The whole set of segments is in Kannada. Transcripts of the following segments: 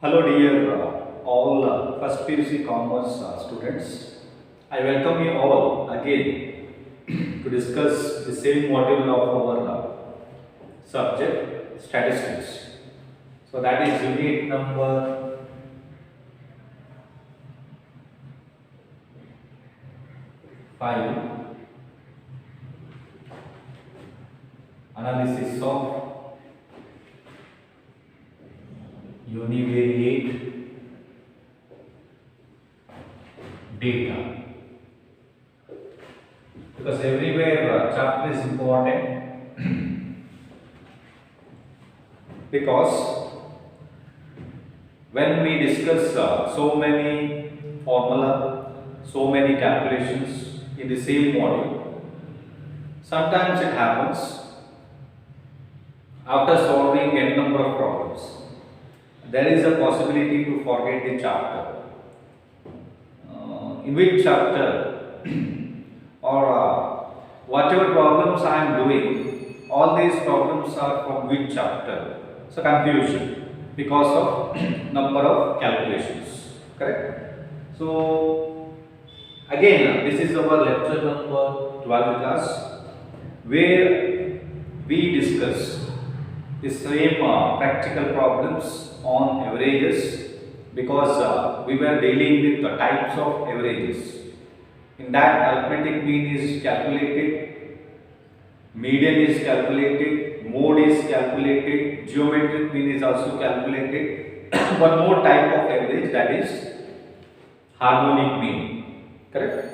Hello dear all first PUC Commerce students. I welcome you all again to discuss the same module of our subject statistics. So that is unit number 5, analysis of univariate data. Because everywhere chapter is important because when we discuss so many formula, so many calculations in the same module, sometimes it happens after solving n number of problems, there is a possibility to forget the chapter. In which chapter or whatever problems I am doing, all these problems are from which chapter? So confusion because of number of calculations, correct? So again, this is our lecture number 12 class where we discuss the same practical problems on averages because we were dealing with the types of averages. In that, arithmetic mean is calculated, median is calculated, mode is calculated, geometric mean is also calculated. One more type of average, that is harmonic mean, correct?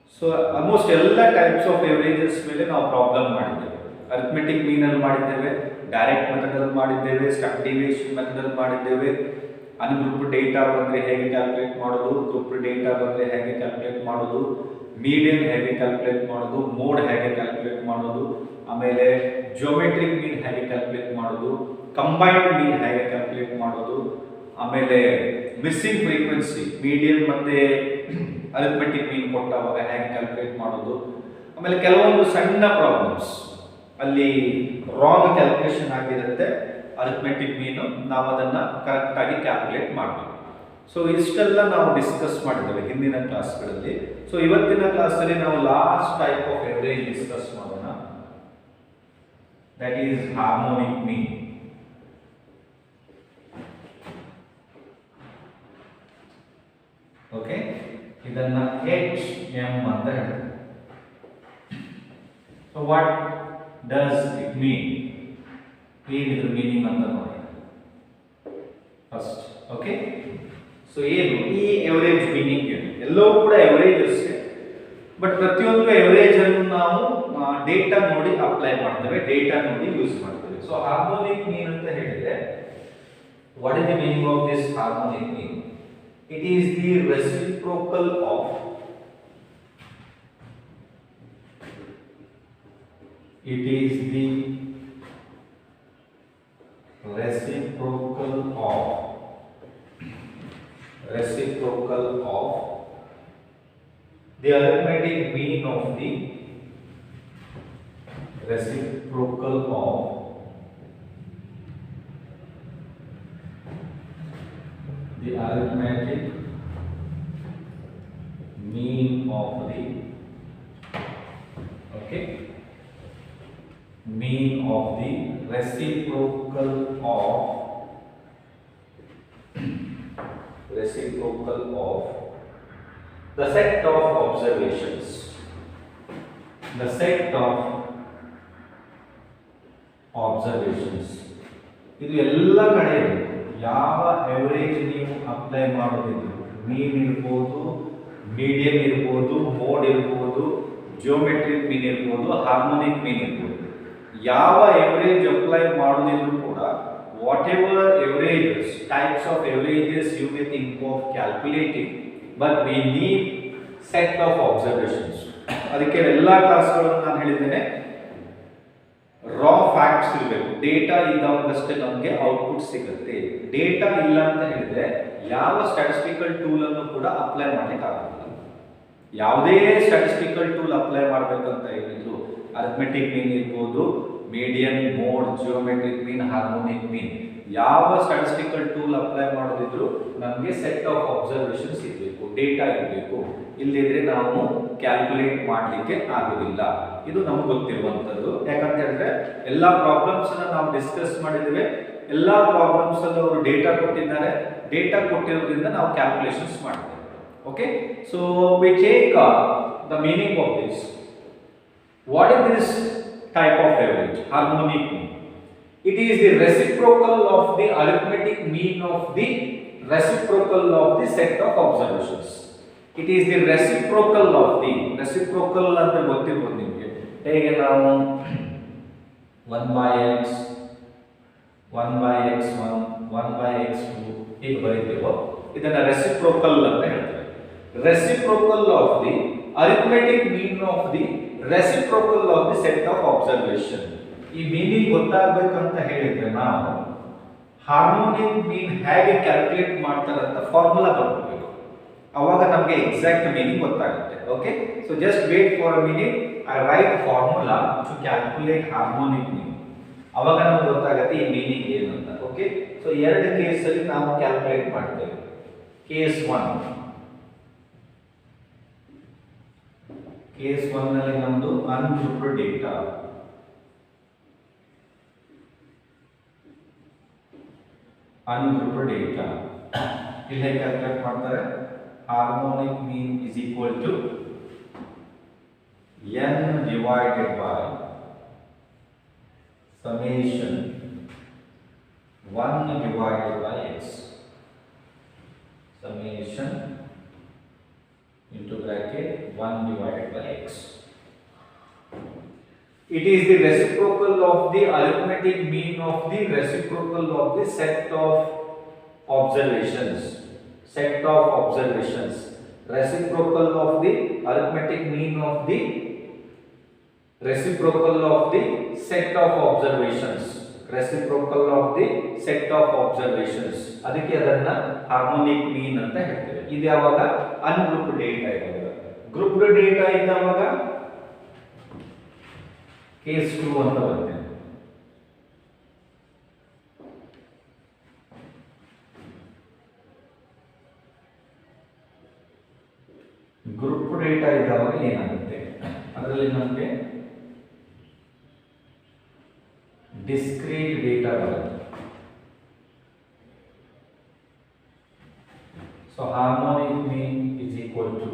So almost all types of averages ಮೇಲೆ ನಾವು ಪ್ರಾಬ್ಲಮ್ ಮಾಡಿದ್ದೇವೆ. ಅರಿಥಮೆಟಿಕ್ ಮೀನ್ ಅಲ್ಲಿ ಮಾಡಿದ್ದೇವೆ, ಡೈರೆಕ್ಟ್ ಮೆಥಡ್ ಅಲ್ಲಿ ಮಾಡಿದ್ದೇವೆ, ಸ್ಟೆಪ್ ಡಿವಿಯೇಷನ್ ಮೆಥಡ್ ಅಲ್ಲಿ ಮಾಡಿದ್ದೇವೆ, ಅನ್ಗ್ರೂಪ್ಡ್ ಡೇಟಾ ಬಂದರೆ ಹೇಗೆ ಕ್ಯಾಲ್ಕುಲೇಟ್ ಮಾಡೋದು, ಗ್ರೂಪ್ಡ್ ಡೇಟಾ ಬಂದರೆ ಹೇಗೆ ಕ್ಯಾಲ್ಕುಲೇಟ್ ಮಾಡೋದು, ಮೀಡಿಯನ್ ಹೇಗೆ ಕ್ಯಾಲ್ಕುಲೇಟ್ ಮಾಡೋದು, ಮೋಡ್ ಹೇಗೆ ಕ್ಯಾಲ್ಕುಲೇಟ್ ಮಾಡೋದು, ಆಮೇಲೆ ಜಿಯೋಮೆಟ್ರಿಕ್ ಮೀನ್ ಹೇಗೆ ಕ್ಯಾಲ್ಕುಲೇಟ್ ಮಾಡೋದು, ಕಂಬೈನ್ಡ್ ಮೀನ್ ಹೇಗೆ ಕ್ಯಾಲ್ಕುಲೇಟ್ ಮಾಡೋದು, ಆಮೇಲೆ ಮಿಸ್ಸಿಂಗ್ ಫ್ರೀಕ್ವೆನ್ಸಿ ಮೀಡಿಯನ್ ಮತ್ತೆ ಅರಿಥಮೆಟಿಕ್ ಮೀನ್ ಕೊಟ್ಟಾಗ ಹೇಗೆ ಕ್ಯಾಲ್ಕುಲೇಟ್ ಮಾಡೋದು, ಆಮೇಲೆ ಕೆಲವೊಂದು ಸಣ್ಣ ಪ್ರಾಬ್ಲಮ್ಸ್ ಅಲ್ಲಿ ರಾಂಗ್ ಕ್ಯಾಲ್ಕುಲೇಷನ್ ಆಗಿರುತ್ತೆ, ಅರಿಥಮೆಟಿಕ್ ಮೀನು ನಾವು ಅದನ್ನು ಕರೆಕ್ಟಾಗಿ ಕ್ಯಾಲ್ಕುಲೇಟ್ ಮಾಡಬೇಕು. ಸೊ ಇಷ್ಟೆಲ್ಲ ನಾವು ಡಿಸ್ಕಸ್ ಮಾಡಿದ್ದೇವೆ ಹಿಂದಿನ ಕ್ಲಾಸ್ಗಳಲ್ಲಿ. ಸೊ ಇವತ್ತಿನ ಕ್ಲಾಸಲ್ಲಿ ನಾವು last type of average discuss ಮಾಡೋಣ, that is harmonic mean. Okay, ಇದನ್ನ HM ಅಂತ ಹೇಳ್ತಾರೆ. So what does it mean? ಏನಿದ್ರ ಮೀನಿಂಗ್ ಅಂತ ನೋಡಿ ಫಸ್ಟ್. ಓಕೆ, ಸೊ ಏನು ಈ ಎವರೇಜ್ ಮೀನಿಂಗ್ ಏನು? ಎಲ್ಲವೂ ಕೂಡ ಎವರೇಜ್ ಅಷ್ಟೇ, ಬಟ್ ಪ್ರತಿಯೊಂದು ಎವರೇಜ್ ಅನ್ನು ನಾವು ಡೇಟಾ ನೋಡಿ ಅಪ್ಲೈ ಮಾಡ್ತೇವೆ, ಡೇಟಾ ನೋಡಿ ಯೂಸ್ ಮಾಡ್ತೇವೆ. ಸೊ ಹಾರ್ಮೋನಿಕ್ ಮೀನ್ ಅಂತ ಹೇಳಿದ್ರೆ, what is the meaning of this harmonic mean? It is the reciprocal of the arithmetic mean of the reciprocal of the arithmetic mean of the mean of the reciprocal of the set of observations, the set of observations. ಇದು ಎಲ್ಲ ಕಡೆ ಇರಬೇಕು. ಯಾವ ಎವರೇಜ್ ನೀವು ಅಪ್ಲೈ ಮಾಡೋದಿದ್ರು, ಮೀನ್ ಇರ್ಬೋದು, ಮೀಡಿಯನ್ ಇರ್ಬೋದು, ಮೋಡ್ ಇರ್ಬೋದು, ಜಿಯೋಮೆಟ್ರಿಕ್ ಮೀನ್ ಇರ್ಬೋದು, ಹಾರ್ಮೋನಿಕ್ ಮೀನ್ ಇರ್ಬೋದು, ಯಾವ ಎವರೇಜ್ ಅಪ್ಲೈ ಮಾಡೋದಿದ್ರು ಕೂಡ whatever averages, types of averages you may think of calculating, but we need set of observations. ಅದಕ್ಕೆ ಎಲ್ಲ ಕ್ಲಾಸ್ಗಳನ್ನು ನಾನು ಹೇಳಿದ್ದೇನೆ, ರಾ ಫ್ಯಾಕ್ಟ್ಸ್ ಇರಬೇಕು. ಡೇಟಾ ಇದ್ದಾಗಷ್ಟೇ ನಮಗೆ ಔಟ್ಪುಟ್ ಸಿಗುತ್ತೆ. ಡೇಟಾ ಇಲ್ಲ ಅಂತ ಹೇಳಿದ್ರೆ ಯಾವ ಸ್ಟ್ಯಾಟಿಸ್ಟಿಕಲ್ ಟೂಲ್ ಅನ್ನು ಕೂಡ ಅಪ್ಲೈ ಮಾಡ್ಲಿಕ್ಕೆ ಆಗೋದಿಲ್ಲ. ಯಾವುದೇ ಸ್ಟ್ಯಾಟಿಸ್ಟಿಕಲ್ ಟೂಲ್ ಅಪ್ಲೈ ಮಾಡಬೇಕಂತ ಹೇಳಿದ್ರು, ಅರಿಥಮೆಟಿಕ್ ಮೀನ್ ಇರ್ಬೋದು, ಮೀಡಿಯನ್, ಮೋಡ್, ಜಿಯೋಮೆಟ್ರಿಕ್ ಮೀನ್, ಹಾರ್ಮೋನಿಕ್ ಮೀನ್, ಯಾವ ಸ್ಟ್ಯಾಟಿಸ್ಟಿಕಲ್ ಟೂಲ್ ಅಪ್ಲೈ ಮಾಡೋದಿದ್ರು ನಮಗೆ ಸೆಟ್ ಆಫ್ ಅಬ್ಸರ್ವೇಷನ್ಸ್ ಇರಬೇಕು, ಡೇಟಾ ಇರಬೇಕು. ಇಲ್ಲಿದ್ರೆ ನಾವು ಕ್ಯಾಲ್ಕುಲೇಟ್ ಮಾಡಲಿಕ್ಕೆ ಆಗೋದಿಲ್ಲ. ಇದು ನಮ್ಗೆ ಗೊತ್ತಿರುವಂಥದ್ದು. ಯಾಕಂತ ಹೇಳಿದ್ರೆ ಎಲ್ಲ ಪ್ರಾಬ್ಲಮ್ಸ್ ಅನ್ನ ನಾವು ಡಿಸ್ಕಸ್ ಮಾಡಿದ್ದೇವೆ. ಎಲ್ಲ ಪ್ರಾಬ್ಲಮ್ಸ್ ಅಲ್ಲಿ ಅವರು ಡೇಟಾ ಕೊಟ್ಟಿದ್ದಾರೆ. ಡೇಟಾ ಕೊಟ್ಟಿರೋದ್ರಿಂದ ನಾವು ಕ್ಯಾಲ್ಕುಲೇಷನ್ಸ್ ಮಾಡ್ತೇವೆ. Okay, so we take the meaning of this. What is this type of average? Harmonic mean. It is the reciprocal of the arithmetic mean of the reciprocal of the set of observations. It is the reciprocal of the reciprocal ಅಂತ ಗೊತ್ತಿರಬಹುದು ನಿಮಗೆ. ಹೇಗೆ ನಾವು 1 by x 1 by x1 1 by x2 ಹೀಗೆ ಬರೀತೀವೋ ಇದನ್ನ ರೆಸಿಪ್ರೋಕಲ್ ಅಂತ ಹೇಳ್ತಾರೆ. Reciprocal of the arithmetic mean of the reciprocal of the set of observation. ಈ ಮೀನಿಂಗ್ ಗೊತ್ತಾಗಬೇಕಂತ ಹೇಳಿದ್ರೆ ನಾವು ಹಾರ್ಮೋನಿಕ್ ಮೀನ್ ಹೇಗೆ ಕ್ಯಾಲ್ಕುಲೇಟ್ ಮಾಡ್ತಾರೆ ಅಂತ ಫಾರ್ಮುಲಾ ಬರ್ಬೇಕು. ಅವಾಗ ನಮಗೆ ಎಕ್ಸಾಕ್ಟ್ ಮೀನಿಂಗ್ ಗೊತ್ತಾಗುತ್ತೆ. Okay, so just wait for a minute, I write formula to calculate harmonic mean. ಅವಾಗ ನಮಗೆ ಗೊತ್ತಾಗುತ್ತೆ ಈ ಮೀನಿಂಗ್ ಏನು ಅಂತ. ಓಕೆ, ಸೊ ಎರಡು ಕೇಸ್ ಅಲ್ಲಿ ನಾವು ಕ್ಯಾಲ್ಕುಲೇಟ್ ಮಾಡ್ತೇವೆ. ಕೇಸ್ 1 ನಲ್ಲಿ ನಮ್ಮದು ಅನ್ಗ್ರೂಪ್ಡ್ ಡೇಟಾ. ಅನ್ಗ್ರೂಪ್ಡ್ ಡೇಟಾ ಇಲ್ಲಿ ಹೇಗೆ ಕ್ಯಾಲ್ಕುಲೇಟ್ ಮಾಡ್ತಾರೆ? Harmonic mean is equal to n divided by summation 1 divided by x. Summation into bracket 1 divided by x. It is the reciprocal of the arithmetic mean of the reciprocal of the set of observations. Set of observations. Reciprocal of the arithmetic mean of the reciprocal of the set of observations. Reciprocal of the set of observations. ಅದಕ್ಕೆ ಅದನ್ನ ಹಾರ್ಮೋನಿಕ್ ಮೀನ್ ಅಂತ ಹೇಳ್ತೇವೆ. ಇದು ಯಾವಾಗ ಅನ್ಗ್ರೂಪ್ಡ್ ಡೇಟಾ ಇರುವಾಗ. ಗ್ರೂಪ್ಡ್ ಡೇಟಾ ಇದ್ದಾಗ ಕೇಸ್ 2 ಅಂತ ಬರುತ್ತೆ. ಗ್ರೂಪ್ ಡೇಟಾ ಇದ್ದಾಗ ಏನಾಗುತ್ತೆ? ಅದರಲ್ಲಿ ನಮಗೆ ಡಿಸ್ಕ್ರೀಟ್ ಡೇಟಾ ಬರುತ್ತೆ. So harmonic mean is equal to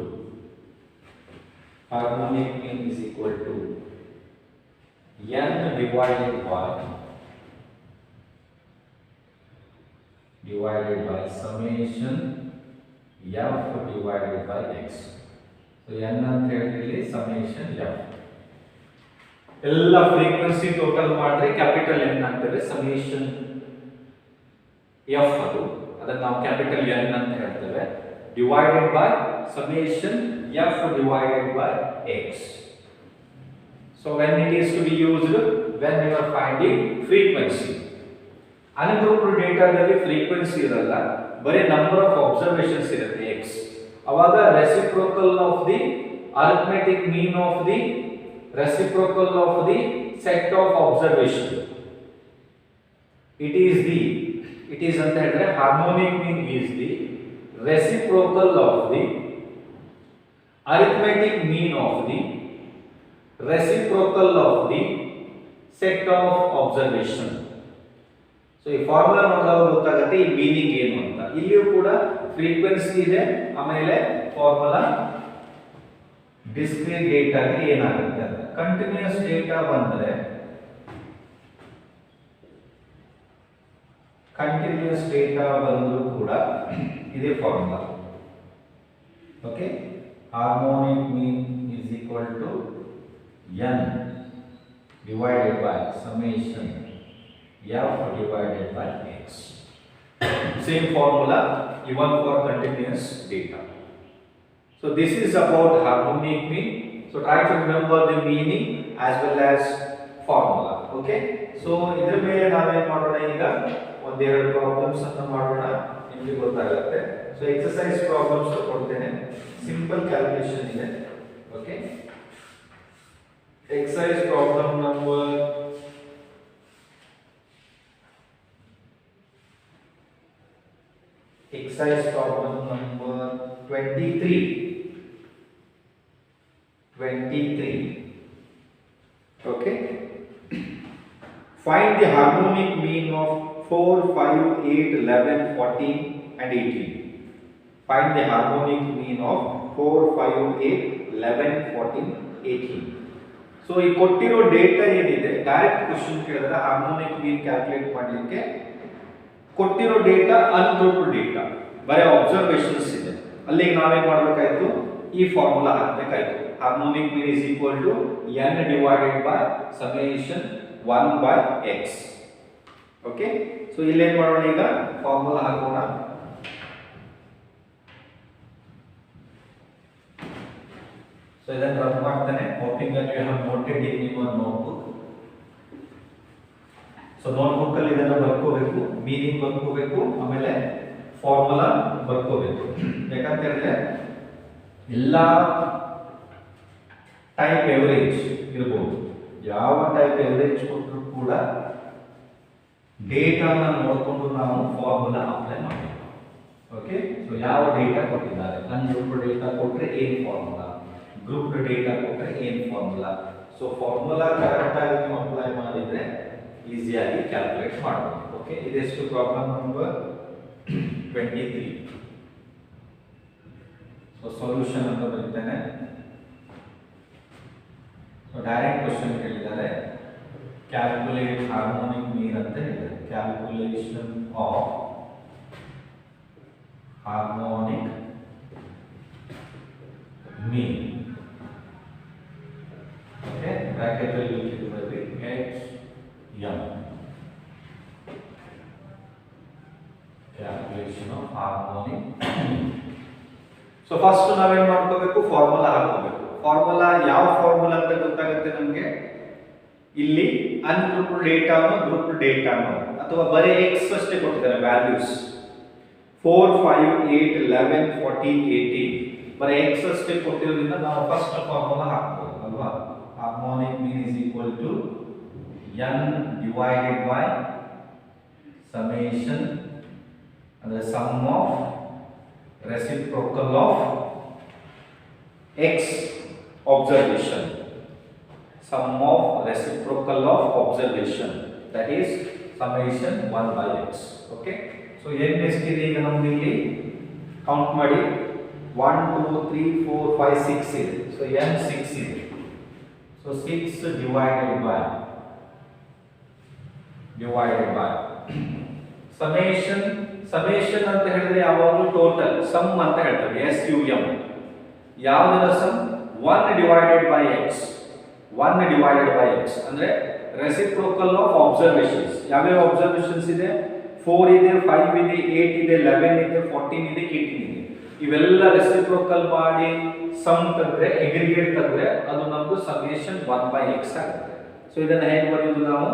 n divided by summation f divided by x. So n ಅಂತ ಹೇಳಿದ್ರೆ summation f. ಎಲ್ಲ ಫ್ರೀಕ್ವೆನ್ಸಿ ಟೋಟಲ್ ಮಾಡಿದ್ರೆ ಕ್ಯಾಪಿಟಲ್ n ಆಗ್ತದೆ. summation f ಅದನ್ನ ನಾವು ಕ್ಯಾಪಿಟಲ್ n ಅಂತ ಹೇಳ್ತೇವೆ. Divided by summation f divided by x. So when it is to be used when you are finding frequency. Ungrouped ಡೇಟಾದಲ್ಲಿ ಫ್ರೀಕ್ವೆನ್ಸಿ ಇರಲ್ಲ, ಬರೀ ನಂಬರ್ ಆಫ್ ಅಬ್ಸರ್ವೇಷನ್ಸ್ ಇರುತ್ತೆ x. ಅವಾಗ reciprocal of the arithmetic mean of the reciprocal of the set of observation. It is ಅಂತ ಹೇಳಿದ್ರೆ harmonic mean is the reciprocal of the arithmetic mean of the reciprocal of the set of observation. So ಈ ಫಾರ್ಮುಲಾ ನೋಡಿದಾಗ ಗೊತ್ತಾಗುತ್ತೆ ಈ ಮೀನಿಂಗ್ ಏನು ಅಂತ. ಇಲ್ಲಿಯೂ ಕೂಡ ಫ್ರೀಕ್ವೆನ್ಸಿ ಇದೆ, ಆಮೇಲೆ ಫಾರ್ಮುಲಾ ಡಿಸ್ಕ್ರೀಟ್ ಡೇಟಾಗೆ ಏನಾಗುತ್ತೆ ಅಂತ. ಕಂಟಿನ್ಯೂಸ್ ಡೇಟಾ ಬಂದರೆ ಕಂಟಿನ್ಯೂಸ್ ಡೇಟಾ ಬಂದರೂ ಕೂಡ ಇದೇ formula. Okay, harmonic mean is equal to n divided by summation f divided by x. Same formula even for continuous data. So this is about harmonic mean. So try to remember the meaning as well as formula. Okay, so ಇದರ ಮೇಲೆ ನಾವೇನು ಮಾಡೋಣ, ಈಗ ಒಂದೆರಡು ಪ್ರಾಬ್ಲಮ್ಸ್ ಅನ್ನು ಮಾಡೋಣ, ನಿಮಗೆ ಗೊತ್ತಾಗುತ್ತೆ. ಸೊ ಎಕ್ಸರ್ಸೈಸ್ ಪ್ರಾಬ್ಲಮ್ಸ್ ಕೊಡ್ತೇನೆ, ಸಿಂಪಲ್ ಕ್ಯಾಲ್ಕುಲೇಷನ್ ಇದೆ. Okay, exercise problem number exercise problem number 23. 23. Okay. Find the harmonic mean of 4, 5, 8, 11, 14 and 18. Find the harmonic mean of 4, 5, 8, 11, 14, 18. So ಈ ಕೊಟ್ಟಿರೋ ಡೇಟಾ ಏನಿದೆ ಡೈರೆಕ್ಟ್ ಕ್ವೆಶ್ಚನ್ ಕೇಳಿದ್ರೆ ಹಾರ್ಮೋನಿಕ್ ಮೀನ್ ಕ್ಯಾಲ್ಕುಲೇಟ್ ಮಾಡಲಿಕ್ಕೆ ಕೊಟ್ಟಿರೋ ಡೇಟಾ ಅನ್ಗ್ರೂಪ್ಡ್ ಡೇಟಾ ಬರೀ ಅಬ್ಸರ್ವೇಷನ್ಸ್ ಇದೆ ಅಲ್ಲಿಗೆ ನಾವೇನ್ ಮಾಡಬೇಕಾಯ್ತು ಈ formula ಹಾಕಬೇಕಾಯ್ತು harmonic mean is equal to n divided by summation 1 by x. Okay, so ಇಲ್ಲಿ ಏನು ಮಾಡೋಣ ಈಗ ಫಾರ್ಮುಲಾ ಹಾಕೋಣ. So ಇದನ್ನು ರನ್ ಮಾಡ್ತಾನೆ hoping that you have noted in your notebook. So notebook ಅಲ್ಲಿ ಇದನ್ನ ಬರ್ಕೋಬೇಕು, ಮೀನಿಂಗ್ ಬರ್ಕೋಬೇಕು, ಆಮೇಲೆ ಫಾರ್ಮುಲಾ ಬರ್ಕೋಬೇಕು. ಯಾಕಂತ ಹೇಳಿದ್ರೆ ಎಲ್ಲಾ ಟೈಪ್ ಎವರೇಜ್ ಇರಬಹುದು, ಯಾವ ಟೈಪ್ ಎವರೇಜ್ ಕೊಟ್ಟರು ಕೂಡ ಡೇಟಾನ ನೋಡಿಕೊಂಡು ನಾವು ಫಾರ್ಮುಲಾ ಅಪ್ಲೈ ಮಾಡಬೇಕು. ಓಕೆ, ಸೊ ಯಾವ ಡೇಟಾ ಕೊಟ್ಟಿದ್ದಾರೆ, ಅನ್ಗ್ರೂಪ್ಡ್ ಡೇಟಾ ಕೊಟ್ಟರೆ ಏನು ಫಾರ್ಮುಲಾ, ಗ್ರೂಪ್ಡ್ ಡೇಟಾ ಕೊಟ್ಟರೆ ಏನು ಫಾರ್ಮುಲಾ. ಸೊ ಫಾರ್ಮುಲಾ ಕರೆಕ್ಟ್ ಆಗಿ ನೀವು ಅಪ್ಲೈ ಮಾಡಿದ್ರೆ ಈಸಿಯಾಗಿ ಕ್ಯಾಲ್ಕುಲೇಟ್ ಮಾಡಬಹುದು. ಓಕೆ, ಇದೆಷ್ಟು ಪ್ರಾಬ್ಲಮ್ ನಂಬರ್ 23. ಸೊ ಸೊಲ್ಯೂಷನ್ ಅಂತ ಬರೀತೇನೆ. ಸೊ ಡೈರೆಕ್ಟ್ ಕ್ವೆಶ್ಚನ್ ಕೇಳಿದ್ದಾರೆ, ಕ್ಯಾಲ್ಕುಲೇಟ್ ಹಾರ್ಮೋನಿಕ್ ಮೀನ್ ಅಂತ ಹೇಳಿದ್ದಾರೆ. Calculation of harmonic mean. Okay, bracket ಅಲ್ಲಿ ಇಟ್ಟಿದ್ದಾರೆ h m. Calculation of harmonic. So first ನಾವೇನ್ ಮಾಡ್ಕೋಬೇಕು, ಫಾರ್ಮುಲಾ ಹಾಕೋಬೇಕು. ಫಾರ್ಮುಲಾ ಯಾವ ಫಾರ್ಮುಲಾ ಅಂತ ಗೊತ್ತಾಗುತ್ತೆ ನಮಗೆ. ಇಲ್ಲಿ ಅನ್ಗ್ರೂಪ್ಡ್ ಡೇಟಾನೋ ಗ್ರೂಪ್ಡ್ ಡೇಟಾನೋ ಅಥವಾ ಬರೀ ಎಕ್ಸ್ ಅಷ್ಟೇ ಕೊಟ್ಟಿದ್ದಾರೆ ವ್ಯಾಲ್ಯೂಸ್ 4, 5, 8, 11, 14, 18 ಬರೀ ಎಕ್ಸ್ ಅಷ್ಟೇ ಕೊಟ್ಟಿರೋದ್ರಿಂದ ನಾವು ಫಸ್ಟ್ ಫಾರ್ಮುಲಾ ಹಾಕ್ಬೋದು ಅಲ್ವಾ. Harmonic mean is equal to n divided by summation ಅಂದ್ರೆ sum of reciprocal of x observation, sum of reciprocal of observation, that is summation 1 by x. Okay, so n ಎಷ್ಟಿದೆ ಈಗ ನಮಗೆ ಇಲ್ಲಿ ಕೌಂಟ್ ಮಾಡಿ 1 2 3 4 5 6 ಇದೆ. ಸೊ n 6 ಇದೆ. ಸೊ 6 divided by summation ಅಂತ ಹೇಳಿದ್ರೆ ಯಾವಾಗಲೂ ಟೋಟಲ್ ಸಮ್ ಅಂತ ಹೇಳ್ತಾರೆ, SUM. ಯಾವುದರ ಸಮ್ 1 divided by x ಅಂದ್ರೆ ರೆಸಿಪ್ರೋಕಲ್ ಆಫ್ ಅಬ್ಸರ್ವೇಷನ್ಸ್. ಯಾವ್ಯಾವ ಅಬ್ಸರ್ವೇಷನ್ಸ್ ಇದೆ, 4 ಇದೆ, 5 ಇದೆ, 8 ಇದೆ, 11 ಇದೆ, 14 ಇದೆ, 18 ಇದೆ. ಇವೆಲ್ಲ ರೆಸಿಪ್ರೋಕಲ್ ಮಾಡಿ ಸಮ್ ತೆಗೆದ್ರೆ, ಅಗ್ರಿಗೇಟ್ ತೆಗೆದ್ರೆ ಅದು ನಮಗೆ ಸಮೇಷನ್ 1 by x ಆಗುತ್ತೆ. ಸೊ ಇದನ್ನ ಹೇಗೆ ಬರೆಯೋದು ನಾವು,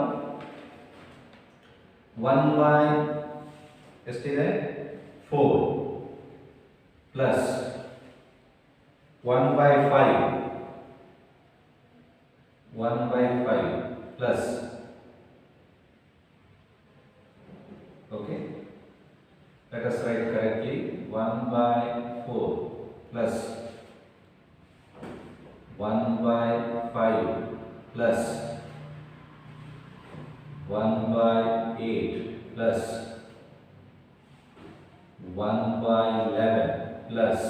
1 by ಎಷ್ಟಿದೆ 4 plus 1 by 5 plus, okay, let us write correctly, 1 by 4 plus 1 by 5 plus 1 by 8 plus 1 by 11 plus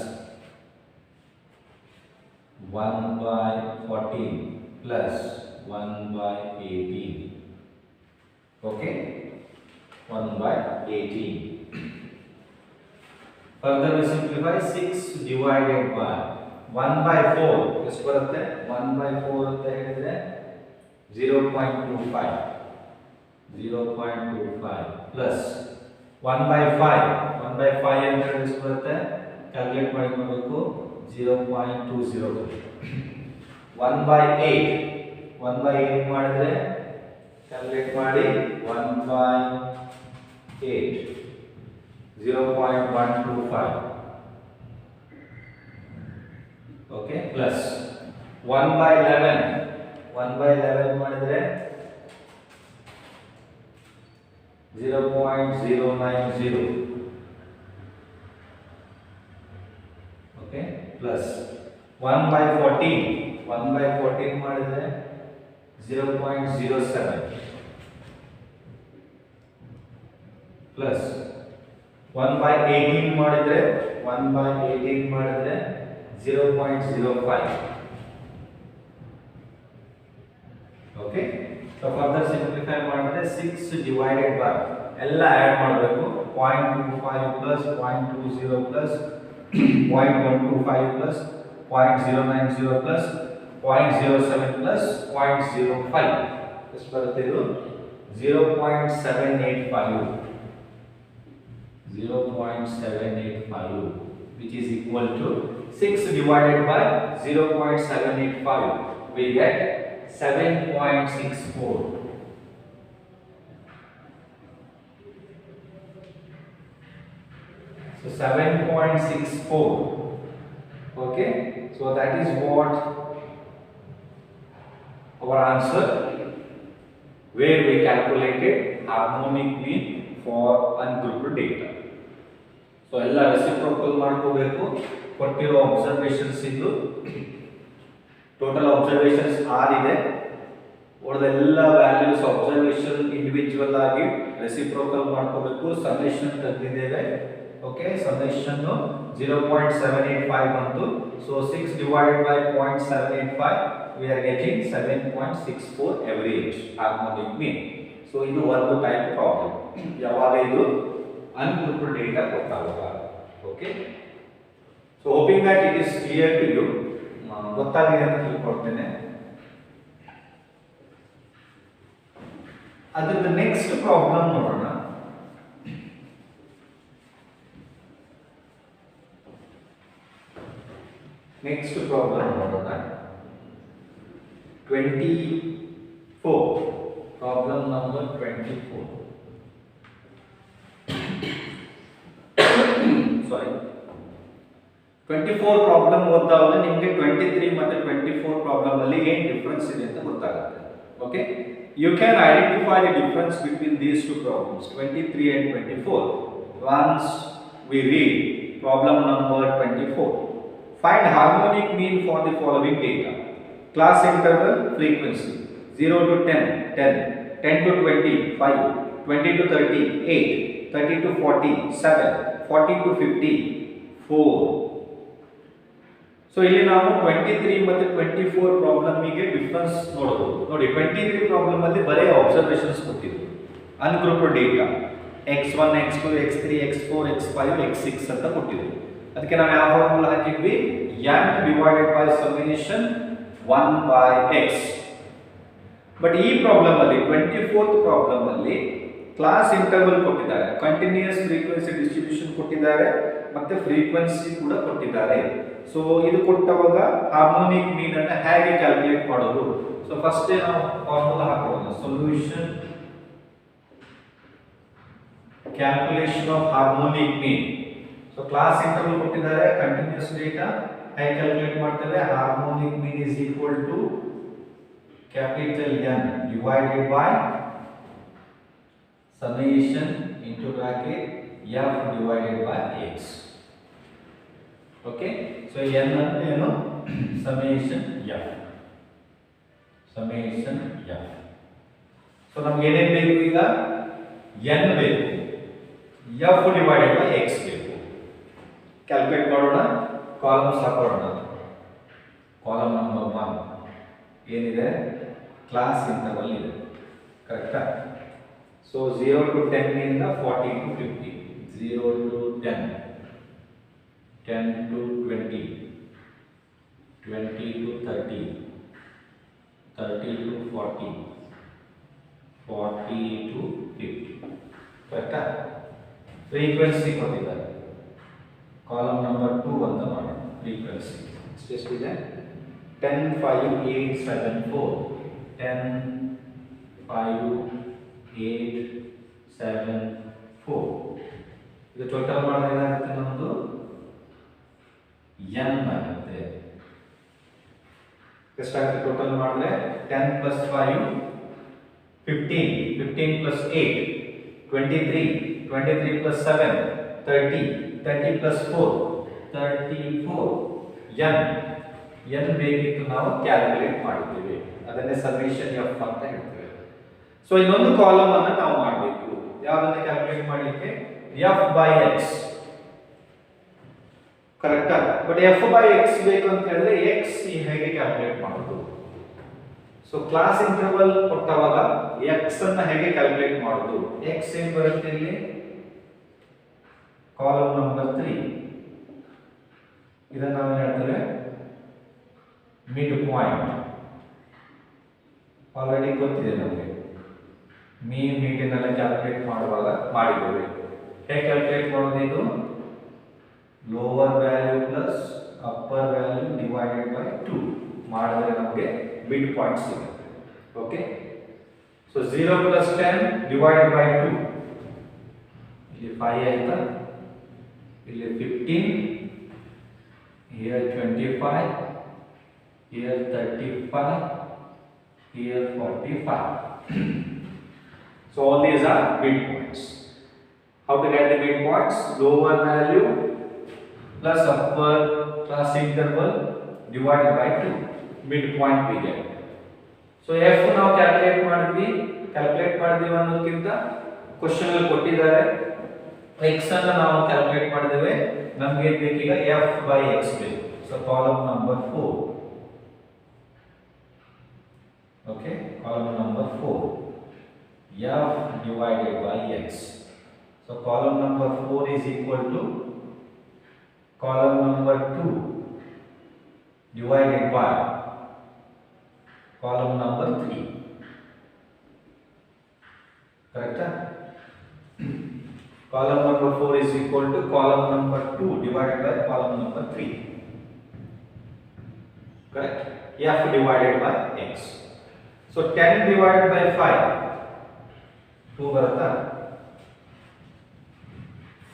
1 by 14 plus 1 by 18. Okay, 1 by 18. Further we simplify, 6 divided by 1 by 4 ಎಷ್ಟು ಬರುತ್ತೆ, 1 by 4 ಅಂತ ಹೇಳಿದ್ರೆ 0.25 plus 1 by 5 ಅಂತ ಹೇಳಿದ್ರೆ ಎಷ್ಟು ಬರುತ್ತೆ, ಕ್ಯಾಲ್ಕುಲೇಟ್ ಮಾಡಬೇಕು, 0.20. 1 by 8 ಮಾಡಿದ್ರೆ ಕ್ಯಾಲ್ಕುಲೇಟ್ ಮಾಡಿ, 1 by 8 0.125. ಓಕೆ, ಪ್ಲಸ್ 1 by 11 ಮಾಡಿದ್ರೆ 0.090. ಪ್ಲಸ್ 1/14 ಮಾಡಿದ್ರೆ 0.07 ಪ್ಲಸ್ 1/18 ಮಾಡಿದ್ರೆ 0.05. ಓಕೆ, ಸೊ ಫರ್ದರ್ ಸಿಂಪ್ಲಿಫೈ ಮಾಡಿದ್ರೆ 6 ಡಿವೈಡೆಡ್ ಬೈ ಎಲ್ಲ ಆಡ್ ಮಾಡಬೇಕು 0.25 plus 0.20 plus 0.125 plus 0.090 plus 0.07 plus 0.05 ಎಷ್ಟು ಬರುತ್ತೆ ಇದು 0.785 which is equal to 6 divided by 0.785 we get 7.64. So 7.64. Okay, so that is what our answer where we calculated harmonic mean for ungrouped data. So ಎಲ್ಲ ರೆಸಿಪ್ರೋಕಲ್ ಮಾಡ್ಕೋಬೇಕು. ಕೊಟ್ಟಿರೋ ಅಬ್ಸರ್ವೇಷನ್ಸ್ ಇದ್ದು ಟೋಟಲ್ ಅಬ್ಸರ್ವೇಷನ್ಸ್ 6 ಇದೆ. ಉಳಿದೆಲ್ಲ ವ್ಯಾಲ್ಯೂಸ್ ಅಬ್ಸರ್ವೇಷನ್ ಇಂಡಿವಿಜುವಲ್ ಆಗಿ ರೆಸಿಪ್ರೋಕಲ್ ಮಾಡ್ಕೋಬೇಕು. ಸಮೇಷನ್ ತೆಗೆದಿದ್ದೇವೆ. ಓಕೆ, ಸಮೇಷನ್ 0.785 ಬಂತು. So 6 divided by 0.785 we are getting 7.64 average harmonic mean. So ಇದು ಒಂದು ಟೈಪ್ ಪ್ರಾಬ್ಲಮ್. ಯಾವಾಗ ಇದು ungrouped data ಗೊತ್ತಾಗುವಾಗ. Okay, so hoping that it is clear to you. ಗೊತ್ತಾಗಿದೆ ಅಂತ ತಿಳ್ಕೊಳ್ತೇನೆ. ಅದರ ನೆಕ್ಸ್ಟ್ ಪ್ರಾಬ್ಲಮ್ ನೋಡೋಣ. ನೆಕ್ಸ್ಟ್ ಪ್ರಾಬ್ಲಮ್ ನೋಡೋಣ. 24, ಪ್ರಾಬ್ಲಮ್ ನಂಬರ್ 24. ಸಾರಿ, 24 ಪ್ರಾಬ್ಲಮ್ ಓದ್ತಾವಾಗ ನಿಮಗೆ 23 ಮತ್ತು 24 ಪ್ರಾಬ್ಲಮ್ ಅಲ್ಲಿ ಏನು ಡಿಫರೆನ್ಸ್ ಇದೆ ಅಂತ ಗೊತ್ತಾಗುತ್ತೆ. Okay, you can identify the difference between these two problems 23 and 24 once we read problem number 24. Find harmonic mean for the following data. Class interval frequency 0 to 10 10, 10 to 20 5, 20 to 30 8, 30 to 40 7, 40 to 50 4. So ಇಲ್ಲಿ ನಾವು 23 ಮತ್ತು 24 ಪ್ರಾಬ್ಲಮ್ಗೆ ಡಿಫರೆನ್ಸ್ ನೋಡಬಹುದು. ನೋಡಿ, 23 ಪ್ರಾಬ್ಲಮ್ ಅಲ್ಲಿ ಬರೀ ಅಬ್ಸರ್ವೇಷನ್ಸ್ ಕೊಟ್ಟಿದ್ರು, ungrouped data x1 x2 x3 x4 x5 x6 ಅಂತ ಕೊಟ್ಟಿದ್ರು. ಅದಕ್ಕೆ ನಾವು ಯಾವ ಫಾರ್ಮುಲಾ ಹಾಕಿದ್ವಿ, n divided by summation 1 by x. But ಈ ಪ್ರಾಬ್ಲಮ್ ಅಲ್ಲಿ 24th ಪ್ರಾಬ್ಲಮ್ ಅಲ್ಲಿ ಕ್ಲಾಸ್ ಇಂಟರ್ವಲ್ ಕೊಟ್ಟಿದ್ದಾರೆ, ಕಂಟಿನ್ಯೂಸ್ ಫ್ರೀಕ್ವೆನ್ಸಿ ಡಿಸ್ಟ್ರಿಬ್ಯೂಷನ್ ಕೊಟ್ಟಿದ್ದಾರೆ ಮತ್ತೆ ಫ್ರೀಕ್ವೆನ್ಸಿ ಕೂಡ ಕೊಟ್ಟಿದ್ದಾರೆ. ಸೊ ಇದು ಕೊಟ್ಟವಾಗ ಹಾರ್ಮೋನಿಕ್ ಮೀನ್ ಅನ್ನು ಹೇಗೆ ಕ್ಯಾಲ್ಕುಲೇಟ್ ಮಾಡೋದು? ಸೊ ಫಸ್ಟ್ ನಾವು ಫಾರ್ಮುಲಾ ಹಾಕೋಣ. Solution calculation of harmonic mean. So class interval ಕೊಟ್ಟಿದ್ದಾರೆ, ಕಂಟಿನ್ಯೂಸ್ ಡೇಟಾ ಹೇಗೆ ಕ್ಯಾಲ್ಕುಲೇಟ್ ಮಾಡ್ತೇವೆ? Harmonic mean is equal to capital N divided by summation into bracket f divided by x. Okay, so n ಅಂದ್ರೆ ಏನು? summation f. ಸೊ ನಮಗೆ ಏನೇನು ಬೇಕು ಈಗ? n ಬೇಕು, f divided by x ಬೇಕು. ಕ್ಯಾಲ್ಕುಲೇಟ್ ಮಾಡೋಣ, ಕಾಲಮ್ಸ್ ಹಾಕೋಣ. ಕಾಲಮ್ ನಂಬರ್ 1 ಏನಿದೆ? ಕ್ಲಾಸ್ ಇಂಟರ್ವಲ್ ಇದೆ, ಕರೆಕ್ಟಾ? ಸೊ 0 to 10 ಇಂದ 40 to 50, 0 to 10, 10 to 20, 20 to 30, 30 to 40, 40 to 50, ಕರೆಕ್ಟಾ? ಫ್ರೀಕ್ವೆನ್ಸಿ ಕೊಟ್ಟಿದ್ದಾರೆ, ಕಾಲಮ್ ನಂಬರ್ 2 ಅಂತ ಮಾಡೋಣ. ಫ್ರೀಕ್ವೆನ್ಸಿ ಎಷ್ಟಿದೆ? 10 5 8 7 4, 10 5 8 7 4. ಇದು ಟೋಟಲ್ ಮಾಡಿದ್ರೆ ಏನಾಗುತ್ತೆ? ನಮ್ಮದು n ಆಗುತ್ತೆ. ಎಷ್ಟಾಗುತ್ತೆ ಟೋಟಲ್ ಮಾಡಿದ್ರೆ? 10 plus 5 15, 15 plus 8 23, 23 plus 7 30, 30 plus 4 34, N N ಬೇಕಿತ್ತು ನಾವು ಕ್ಯಾಲ್ಕುಲೇಟ್ ಮಾಡಿದ್ದೇವೆ, ಅದನ್ನೇ ಸಮೇಷನ್ ಎಫ್ ಅಂತ ಹೇಳ್ತೇವೆ. ಸೊ ಇನ್ನೊಂದು ಕಾಲಮ್ ಅನ್ನು ನಾವು ಮಾಡಬೇಕು, ಯಾವ್ದನ್ನ ಕ್ಯಾಲ್ಕುಲೇಟ್ ಮಾಡಲಿಕ್ಕೆ, ಎಫ್ ಬೈ ಎಕ್ಸ್. ಕರೆಕ್ಟಾ? ಬಟ್ ಎಫ್ ಬೈ ಎಕ್ಸ್ ಬೇಕು ಅಂತ ಹೇಳಿದ್ರೆ ಎಕ್ಸ್ ಹೇಗೆ ಕ್ಯಾಲ್ಕುಲೇಟ್ ಮಾಡೋದು? ಸೊ ಕ್ಲಾಸ್ ಇಂಟರ್ವಲ್ ಕೊಟ್ಟವಾಗ ಎಕ್ಸ್ ಅನ್ನ ಹೇಗೆ ಕ್ಯಾಲ್ಕುಲೇಟ್ ಮಾಡೋದು? ಎಕ್ಸ್ ಏನ್ ಬರುತ್ತೆ ಇಲ್ಲಿ, ಕಾಲಮ್ ನಂಬರ್ 3. ಇದನ್ನ ನಾವು ಹೇಳ್ತೇವೆ ಮಿಡ್ ಪಾಯಿಂಟ್. ಆಲ್ರೆಡಿ ಗೊತ್ತಿದೆ ನಮಗೆ, ಮೀಡಿಯನ್ನೆಲ್ಲ ಕ್ಯಾಲ್ಕುಲೇಟ್ ಮಾಡುವಾಗ ಮಾಡಿದ್ದೇವೆ. ಹೇಗೆ ಕ್ಯಾಲ್ಕುಲೇಟ್ ಮಾಡೋದು? ಇದು lower value plus upper value divided by 2 ಮಾಡಿದ್ರೆ ನಮಗೆ ಮಿಡ್ ಪಾಯಿಂಟ್ ಸಿಗುತ್ತೆ. Okay, so 0 plus 10 divided by 2, ಇಲ್ಲಿ 5 ಆಯ್ತಾ, ಇಲ್ಲಿ 15, here 25, here 35, here 45. So all these are midpoints. How to get the midpoints? Lower value plus upper class interval divided by 2. Midpoint we get. So f ನಾವು ಕ್ಯಾಲ್ಕುಲೇಟ್ ಮಾಡಿದ್ವಿ ಅನ್ನೋದಕ್ಕಿಂತ ಕ್ವಶನ್ ಅಲ್ಲಿ ಕೊಟ್ಟಿದ್ದಾರೆ x ಅನ್ನು ನಾವು ಕ್ಯಾಲ್ಕುಲೇಟ್ ಮಾಡಿದ್ದೇವೆ. ನಮಗೆ ಬೇಕೀಗ f by x ಬೇಕು. So column number 4. Okay, column number 4, f divided by x. So column number 4 is equal to column number 2 divided by column number 3. Correct? Column number 4 is equal to column number 2 divided by column number 3. Correct? F divided by x. So 10 divided by 5, 2 ಬರುತ್ತಾ?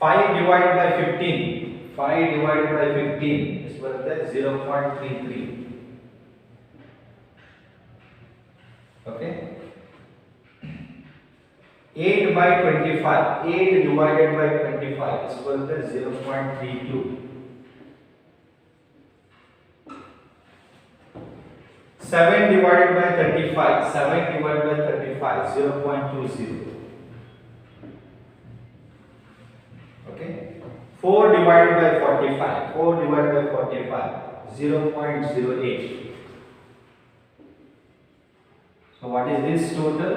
5 divided by 15, 5 divided by 15 is ಬರುತ್ತೆ 0.33. Okay, 8 by 25, 8 divided by 25 is ಬರುತ್ತೆ 0.32. 7 divided by 35, 7 divided by 35, 0.20. Okay, 4 divided by 45, 4 divided by 45, 0.08. So what is this total?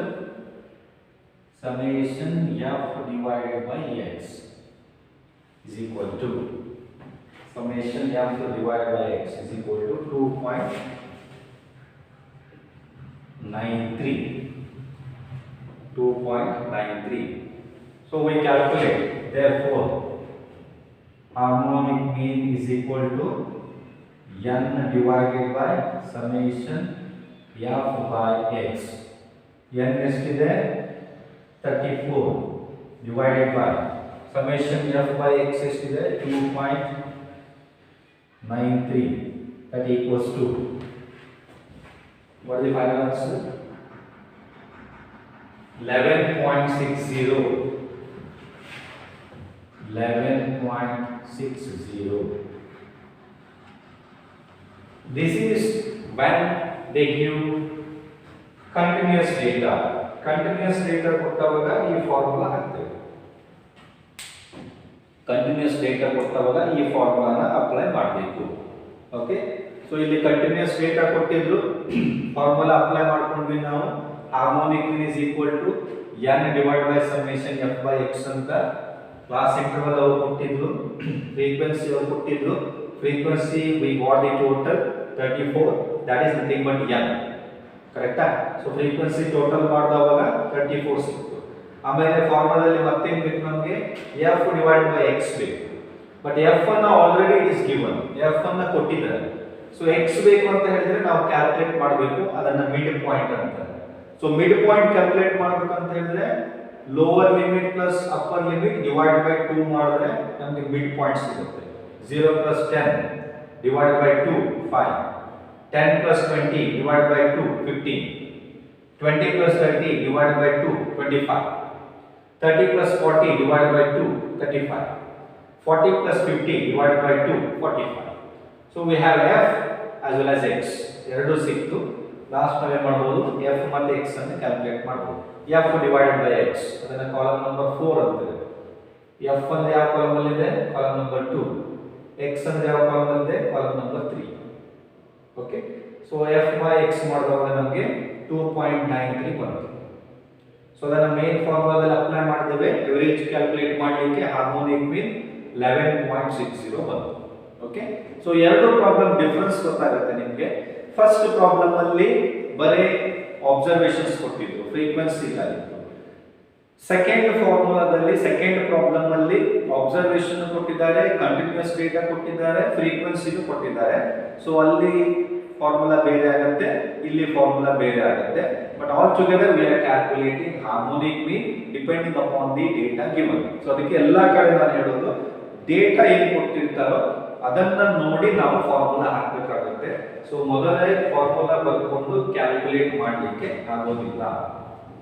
Summation f divided by x is equal to, summation f divided by x is equal to 2.93. 2.93. So we calculate, therefore harmonic mean is equal to n divided by summation f by x. n ಎಷ್ಟಿದೆ? 34 divided by summation f by x ಎಷ್ಟಿದೆ? 2.93. that equals to, what is the final answer? 11.60. 11.60. This is when they give continuous data. Continuous data ಕೊಟ್ಟವಾಗ ಈ ಫಾರ್ಮುಲಾ ಹಾಕ್ತೇವೆ. Continuous data ಕೊಟ್ಟವಾಗ ಈ ಫಾರ್ಮುಲಾನ ಅಪ್ಲೈ ಮಾಡಬೇಕು. ಓಕೆ, ಸೊ ಇಲ್ಲಿ ಕಂಟಿನ್ಯೂಸ್ ಡೇಟಾ ಕೊಟ್ಟಿದ್ರು, ಫಾರ್ಮುಲಾ ಅಪ್ಲೈ ಮಾಡ್ಕೊಂಡ್ವಿ ನಾವು. Harmonic mean is equal to n divide by summation f by x ಅಂತ. ಕ್ಲಾಸ್ ಇಂಟರ್ವಲ್ ಅವರು ಕೊಟ್ಟಿದ್ರು, ಫ್ರೀಕ್ವೆನ್ಸಿ ಅವರು ಕೊಟ್ಟಿದ್ರು. Frequency we got the total 34, that is nothing but n. ಕರೆಕ್ಟಾ? ಸೊ ಫ್ರೀಕ್ವೆನ್ಸಿ ಟೋಟಲ್ ಮಾಡಿದವಾಗ 34 ಸಿಕ್ತು. ಆಮೇಲೆ ಫಾರ್ಮುಲಾದಲ್ಲಿ ಮತ್ತೇನು ಬೇಕು ನಮಗೆ? f ಡಿವೈಡ್ ಬೈ x ಬೇಕು. ಬಟ್ f ಅನ್ನು already it is given, f ಅನ್ನು ಕೊಟ್ಟಿದ್ದಾರೆ. ಸೊ x ಬೇಕು ಅಂತ ಹೇಳಿದ್ರೆ ನಾವು ಕ್ಯಾಲ್ಕುಲೇಟ್ ಮಾಡಬೇಕು, ಅದನ್ನ ಮಿಡ್ ಪಾಯಿಂಟ್ ಅಂತಾರೆ. ಸೊ ಮಿಡ್ ಪಾಯಿಂಟ್ ಕ್ಯಾಲ್ಕುಲೇಟ್ ಮಾಡಬೇಕು ಅಂತ ಹೇಳಿದ್ರೆ lower limit plus upper limit divide by 2 ಮಾಡಿದ್ರೆ ನಮಗೆ ಮಿಡ್ ಪಾಯಿಂಟ್ ಸಿಗುತ್ತೆ. 0 plus 10 divided by 2, 5. 10 plus 20 divided by 2, 15. 20 plus 30 divided by 2, 25. 30 plus 40 divided by 2, 35. 40 plus 50 divided by 2, 45. So so we have F as well as X ಎರಡು ಸಿಕ್ತು. ಲಾಸ್ಟ್ ನಾವೇನು ಮಾಡ್ಬೋದು, ಎಫ್ ಮತ್ತು ಎಕ್ಸ್ ಅನ್ನು ಕ್ಯಾಲ್ಕುಲೇಟ್ ಮಾಡ್ಬೋದು. ಎಫ್ ಡಿವೈಡೆಡ್ ಬೈ ಎಕ್ಸ್ ಅದನ್ನು ಕಾಲಮ್ ನಂಬರ್ 4 ಅಂತಿದೆ. ಎಫ್ ಅಂದ್ರೆ ಯಾವ ಕಾಲಮ್ ಅಲ್ಲಿ ಇದೆ, ಕಾಲಮ್ ನಂಬರ್ 2. ಎಕ್ಸ್ ಅಂದ್ರೆ ಯಾವ ಕಾಲಮ್ ಅಲ್ಲಿ ಇದೆ, column number 3. Okay, so F by X ಮಾಡಿದಾಗ ನಮಗೆ 2.93 ಬಂತು. ಸೊ ಅದನ್ನ ಮೇನ್ ಫಾರ್ಮುಲಾದಲ್ಲಿ ಅಪ್ಲೈ ಮಾಡಿದ್ದೇವೆ. ಎವರೇಜ್ ಕ್ಯಾಲ್ಕುಲೇಟ್ ಮಾಡಲಿಕ್ಕೆ ಹಾರ್ಮೋನಿಕ್ ಮೀನ್ 11.60 ಬಂತು. ಓಕೆ, ಸೊ ಎರಡು ಪ್ರಾಬ್ಲಮ್ ಡಿಫರೆನ್ಸ್ ಗೊತ್ತಾಗುತ್ತೆ ನಿಮಗೆ. ಫಸ್ಟ್ ಪ್ರಾಬ್ಲಮ್ ಅಲ್ಲಿ ಬರೀ ಅಬ್ಸರ್ವೇಷನ್ಸ್ ಕೊಟ್ಟಿದ್ರು, ಫ್ರೀಕ್ವೆನ್ಸಿ ಇಲ್ಲ ಇತ್ತು. ಸೆಕೆಂಡ್ ಫಾರ್ಮುಲಾದಲ್ಲಿ ಸೆಕೆಂಡ್ ಪ್ರಾಬ್ಲಮ್ ಅಲ್ಲಿ ಅಬ್ಸರ್ವೇಷನ್ ಕೊಟ್ಟಿದ್ದಾರೆ, ಕಂಟಿನ್ಯೂಸ್ ಡೇಟಾ ಕೊಟ್ಟಿದ್ದಾರೆ, ಫ್ರೀಕ್ವೆನ್ಸಿನೂ ಕೊಟ್ಟಿದ್ದಾರೆ. ಸೊ ಅಲ್ಲಿ ಫಾರ್ಮುಲಾ ಬೇರೆ ಆಗುತ್ತೆ, ಇಲ್ಲಿ ಫಾರ್ಮುಲಾ ಬೇರೆ ಆಗುತ್ತೆ. But all together we are calculating harmonic mean depending upon the data given. So ಅದಕ್ಕೆ ಎಲ್ಲಾ ಕಡೆ ನಾನು ಹೇಳೋದು, ಡೇಟಾ ಏನು ಕೊಟ್ಟಿರ್ತಾರೋ ಅದನ್ನ ನೋಡಿ ನಾವು ಫಾರ್ಮುಲಾ ಹಾಕಬೇಕಾಗುತ್ತೆ. ಸೊ ಮೊದಲೇ ಫಾರ್ಮುಲಾ ಬರ್ಕೊಂಡು ಕ್ಯಾಲ್ಕುಲೇಟ್ ಮಾಡಲಿಕ್ಕೆ ಆಗೋದಿಲ್ಲ.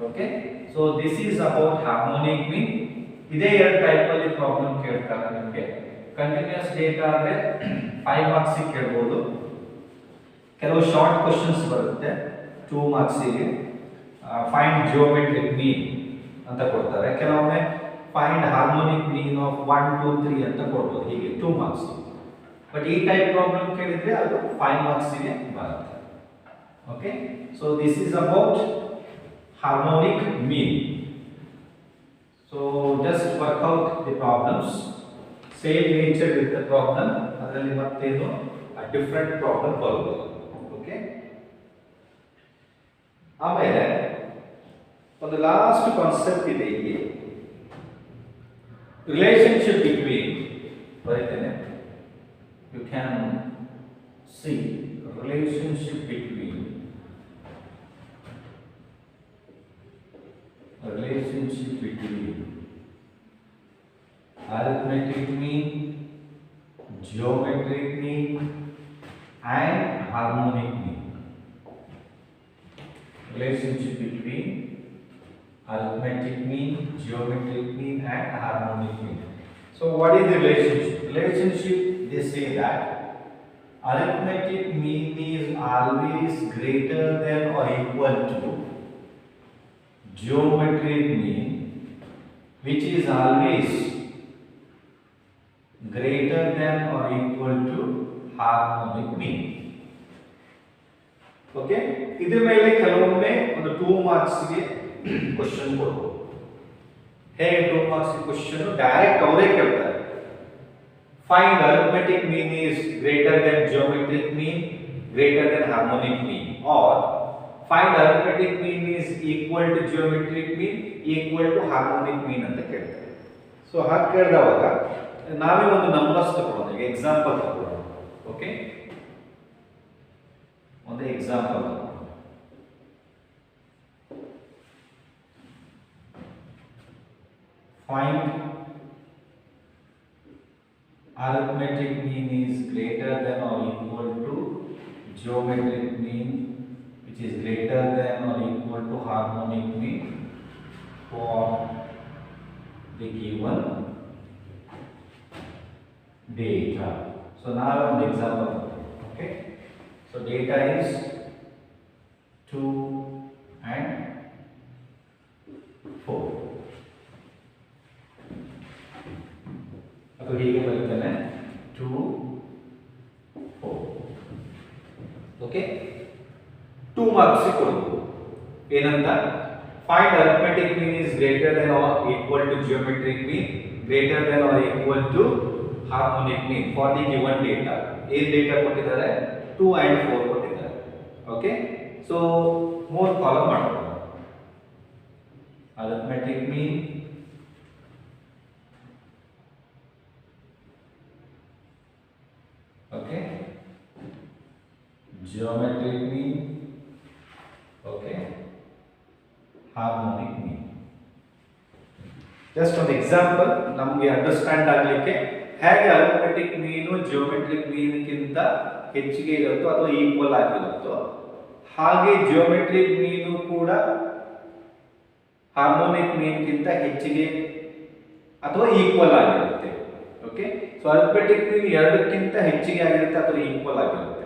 Okay, so this is about harmonic mean. ಇದೇ ಎರಡು ಟೈಪ್ ಅಲ್ಲಿ ಪ್ರಾಬ್ಲಮ್ ಕೇಳ್ತಾರೆ ನಿಮಗೆ. ಕಂಟಿನ್ಯೂಸ್ ಡೇಟಾ ಅಂದ್ರೆ 5 ಮಾರ್ಕ್ಸ್ ಕೇಳಬಹುದು. ಕೆಲವು ಶಾರ್ಟ್ ಕ್ವಶನ್ಸ್ ಬರುತ್ತೆ 2 ಮಾರ್ಕ್ಸಿಗೆ. ಫೈಂಡ್ ಜಿಯೋಮೆಟ್ರಿಕ್ ಮೀನ್ ಅಂತ ಕೊಡ್ತಾರೆ. ಕೆಲವೊಮ್ಮೆ ಫೈಂಡ್ ಹಾರ್ಮೋನಿಕ್ ಮೀನ್ ಆಫ್ 1 2 3 ಅಂತ ಕೊಡ್ಬೋದು, ಹೀಗೆ 2 ಮಾರ್ಕ್ಸ್. ಬಟ್ ಈ ಟೈಪ್ ಪ್ರಾಬ್ಲಮ್ ಕೇಳಿದ್ರೆ ಅದು 5 ಮಾರ್ಕ್ಸಿಗೆ ಬರುತ್ತೆ. Okay, so this is about harmonic mean. So just work out the problems. Same nature with the problem. ಅದರಲ್ಲಿ ಮತ್ತೇನು ಡಿಫರೆಂಟ್ ಪ್ರಾಬ್ಲಮ್ ಬರಬಹುದು. ಓಕೆ, ಆಮೇಲೆ ಒಂದು ಲಾಸ್ಟ್ ಕಾನ್ಸೆಪ್ಟ್ ಇದೆ ಇಲ್ಲಿ, ರಿಲೇಶನ್ಶಿಪ್ ಬಿಟ್ವೀನ್. ಬರೀತೇನೆ, you can see relationship between arithmetic mean, geometric mean and harmonic mean. Relationship between arithmetic mean, geometric mean and harmonic mean. So what is the relationship? Relationship, they say that arithmetic mean is always greater than or equal to geometric mean, which is always greater than or equal to harmonic mean. Okay, ಇದರ ಮೇಲೆ ಕೆಲವೊಮ್ಮೆ ಒಂದು 2 ಮಾರ್ಕ್ಸ್ ಗೆ ಕ್ವೆಶ್ಚನ್ ಕೊಡಬಹುದು. ಹೇಗೆ 2 ಮಾರ್ಕ್ಸ್ ಕ್ವೆಶ್ಚನ್ ಡೈರೆಕ್ಟ್ ಅವರೇ ಕೇಳ್ತಾರೆ. Find arithmetic mean is greater than geometric mean, greater than harmonic mean, or find arithmetic mean is equal to geometric mean, equal to harmonic mean ಅಂತ ಕೇಳ್ತಾರೆ. ಸೊ ಹಾಗೆ ಕೇಳಿದವಾಗ ನಾವೇ ಒಂದು ನಂಬರ್ಸ್ ತಗೊಳ್ಳೋಣ. ಈಗ ಎಕ್ಸಾಂಪಲ್ ತಗೊಳ್ಳೋಣ. ಓಕೆ, ಒಂದು ಎಕ್ಸಾಂಪಲ್ ತಗೊಳ್ಳೋಣ. Find arithmetic mean is greater than or equal to geometric mean, which is greater than or equal to harmonic mean for the given data. So now an example. Okay, so data is 2 and 4. ಅದು ಹೀಗೆ ಬರುತ್ತಾನೆ 2 4. ಓಕೆ, 2 ಮಾರ್ಕ್ಸ್ ಕೊಡಬಹುದು. ಏನಂತ, find arithmetic mean is greater than or equal to geometric mean, greater than or equal to harmonic mean for the given data. ಏನ್ ಡೇಟಾ ಕೊಟ್ಟಿದ್ದಾರೆ, 2 and 4 ಕೊಟ್ಟಿದ್ದಾರೆ. ಓಕೆ, ಸೊ 3 ಕಾಲಮ್ ಮಾಡೋಣ. Arithmetic mean, okay, geometric mean, okay, harmonic mean. Just one example ನಮಗೆ ಅಂಡರ್ಸ್ಟ್ಯಾಂಡ್ ಆಗಲಿಕ್ಕೆ, ಹೇಗೆ ಅರಿಥಮೆಟಿಕ್ ಮೀನು ಜಿಯೋಮೆಟ್ರಿಕ್ ಮೀನ್ ಗಿಂತ ಹೆಚ್ಚಿಗೆ ಇರುತ್ತೋ ಅಥವಾ ಈಕ್ವಲ್ ಆಗಿರುತ್ತೋ, ಹಾಗೆ ಜಿಯೋಮೆಟ್ರಿಕ್ ಮೀನು ಕೂಡ ಹಾರ್ಮೋನಿಕ್ ಮೀನ್ ಗಿಂತ ಹೆಚ್ಚಿಗೆ ಅಥವಾ ಈಕ್ವಲ್ ಆಗಿರುತ್ತೆ. ಓಕೆ, ಸೊ ಸೊ ಅರಿಥಮೆಟಿಕ್ ಮೀನ್ 2ಕ್ಕಿಂತ ಹೆಚ್ಚಿಗೆ ಆಗಿರುತ್ತೆ ಅಥವಾ ಈಕ್ವಲ್ ಆಗಿರುತ್ತೆ.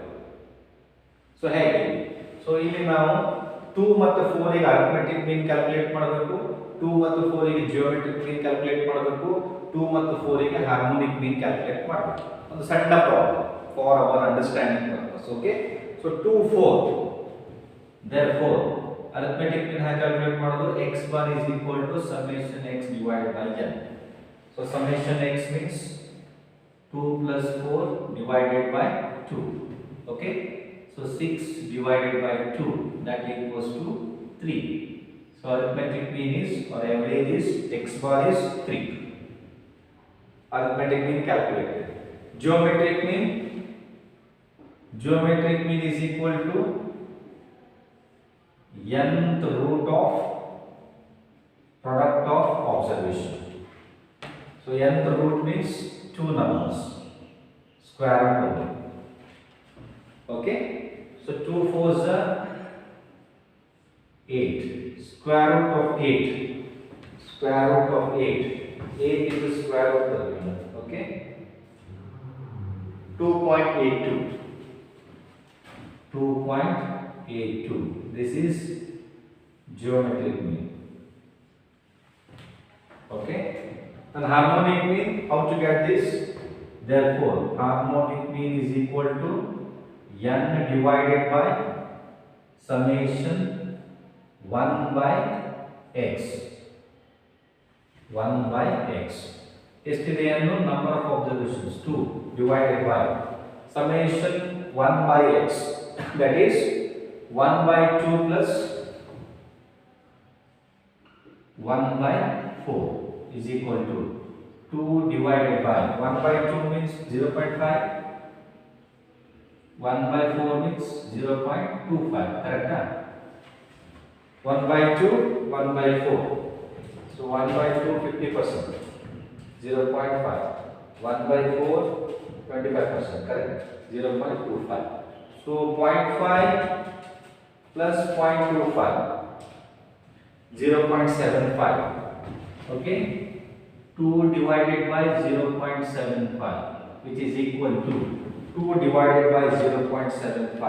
ಸೊ ಹೇಗೆ? ಸೊ ಇಲ್ಲಿ ನಾವು 2 ಮತ್ತು 4 ಗೆ ಅರಿಥಮೆಟಿಕ್ ಮೀನ್ ಕ್ಯಾಲ್ಕುಲೇಟ್ ಮಾಡಬೇಕು, 2 ಮತ್ತು 4 ಗೆ ಜಿಯೋಮೆಟ್ರಿಕ್ ಮೀನ್ ಕ್ಯಾಲ್ಕುಲೇಟ್ ಮಾಡಬೇಕು, 2 ಮತ್ತು 4 ಗೆ ಹಾರ್ಮೋನಿಕ್ ಮೀನ್ ಕ್ಯಾಲ್ಕುಲೇಟ್ ಮಾಡಬೇಕು. ಒಂದು ಸಣ್ಣ problem for our understanding purpose. Okay, so 2 4 therefore arithmetic mean ಹೇಗೆ ಕ್ಯಾಲ್ಕುಲೇಟ್ ಮಾಡೋದು? x bar is equal to summation x divided by n. so summation x means 2 plus 4 divided by 2. okay, so 6 divided by 2 that equals to 3. so arithmetic mean is, or average is, x bar is 3. arithmetic mean calculated. Geometric mean is equal to nth root of product of observation. So nth root means 2 numbers, square root only. Okay, so 2 4s are 8, square root of 8, square root of 8 is the square root of the, okay, 2.82, 2.82. This is geometric mean. Okay, and harmonic mean, how to get this? Therefore harmonic mean is equal to n divided by summation 1 by x, 1 by x. Yesterday I know number of observations 2 divided by summation 1 by x, that is 1 by 2 plus 1 by 4 is equal to 2 divided by 1 by 2 means 0.5, 1 by 4 means 0.25, correct? 1 by 2, 1 by 4, so 1 by 2 50%, 0.5, 1 by 4 25%, correct? 0.25. so 0.5 plus 0.25, 0.75. okay, 2 divided by 0.75, which is equal to 2 divided by 0.75,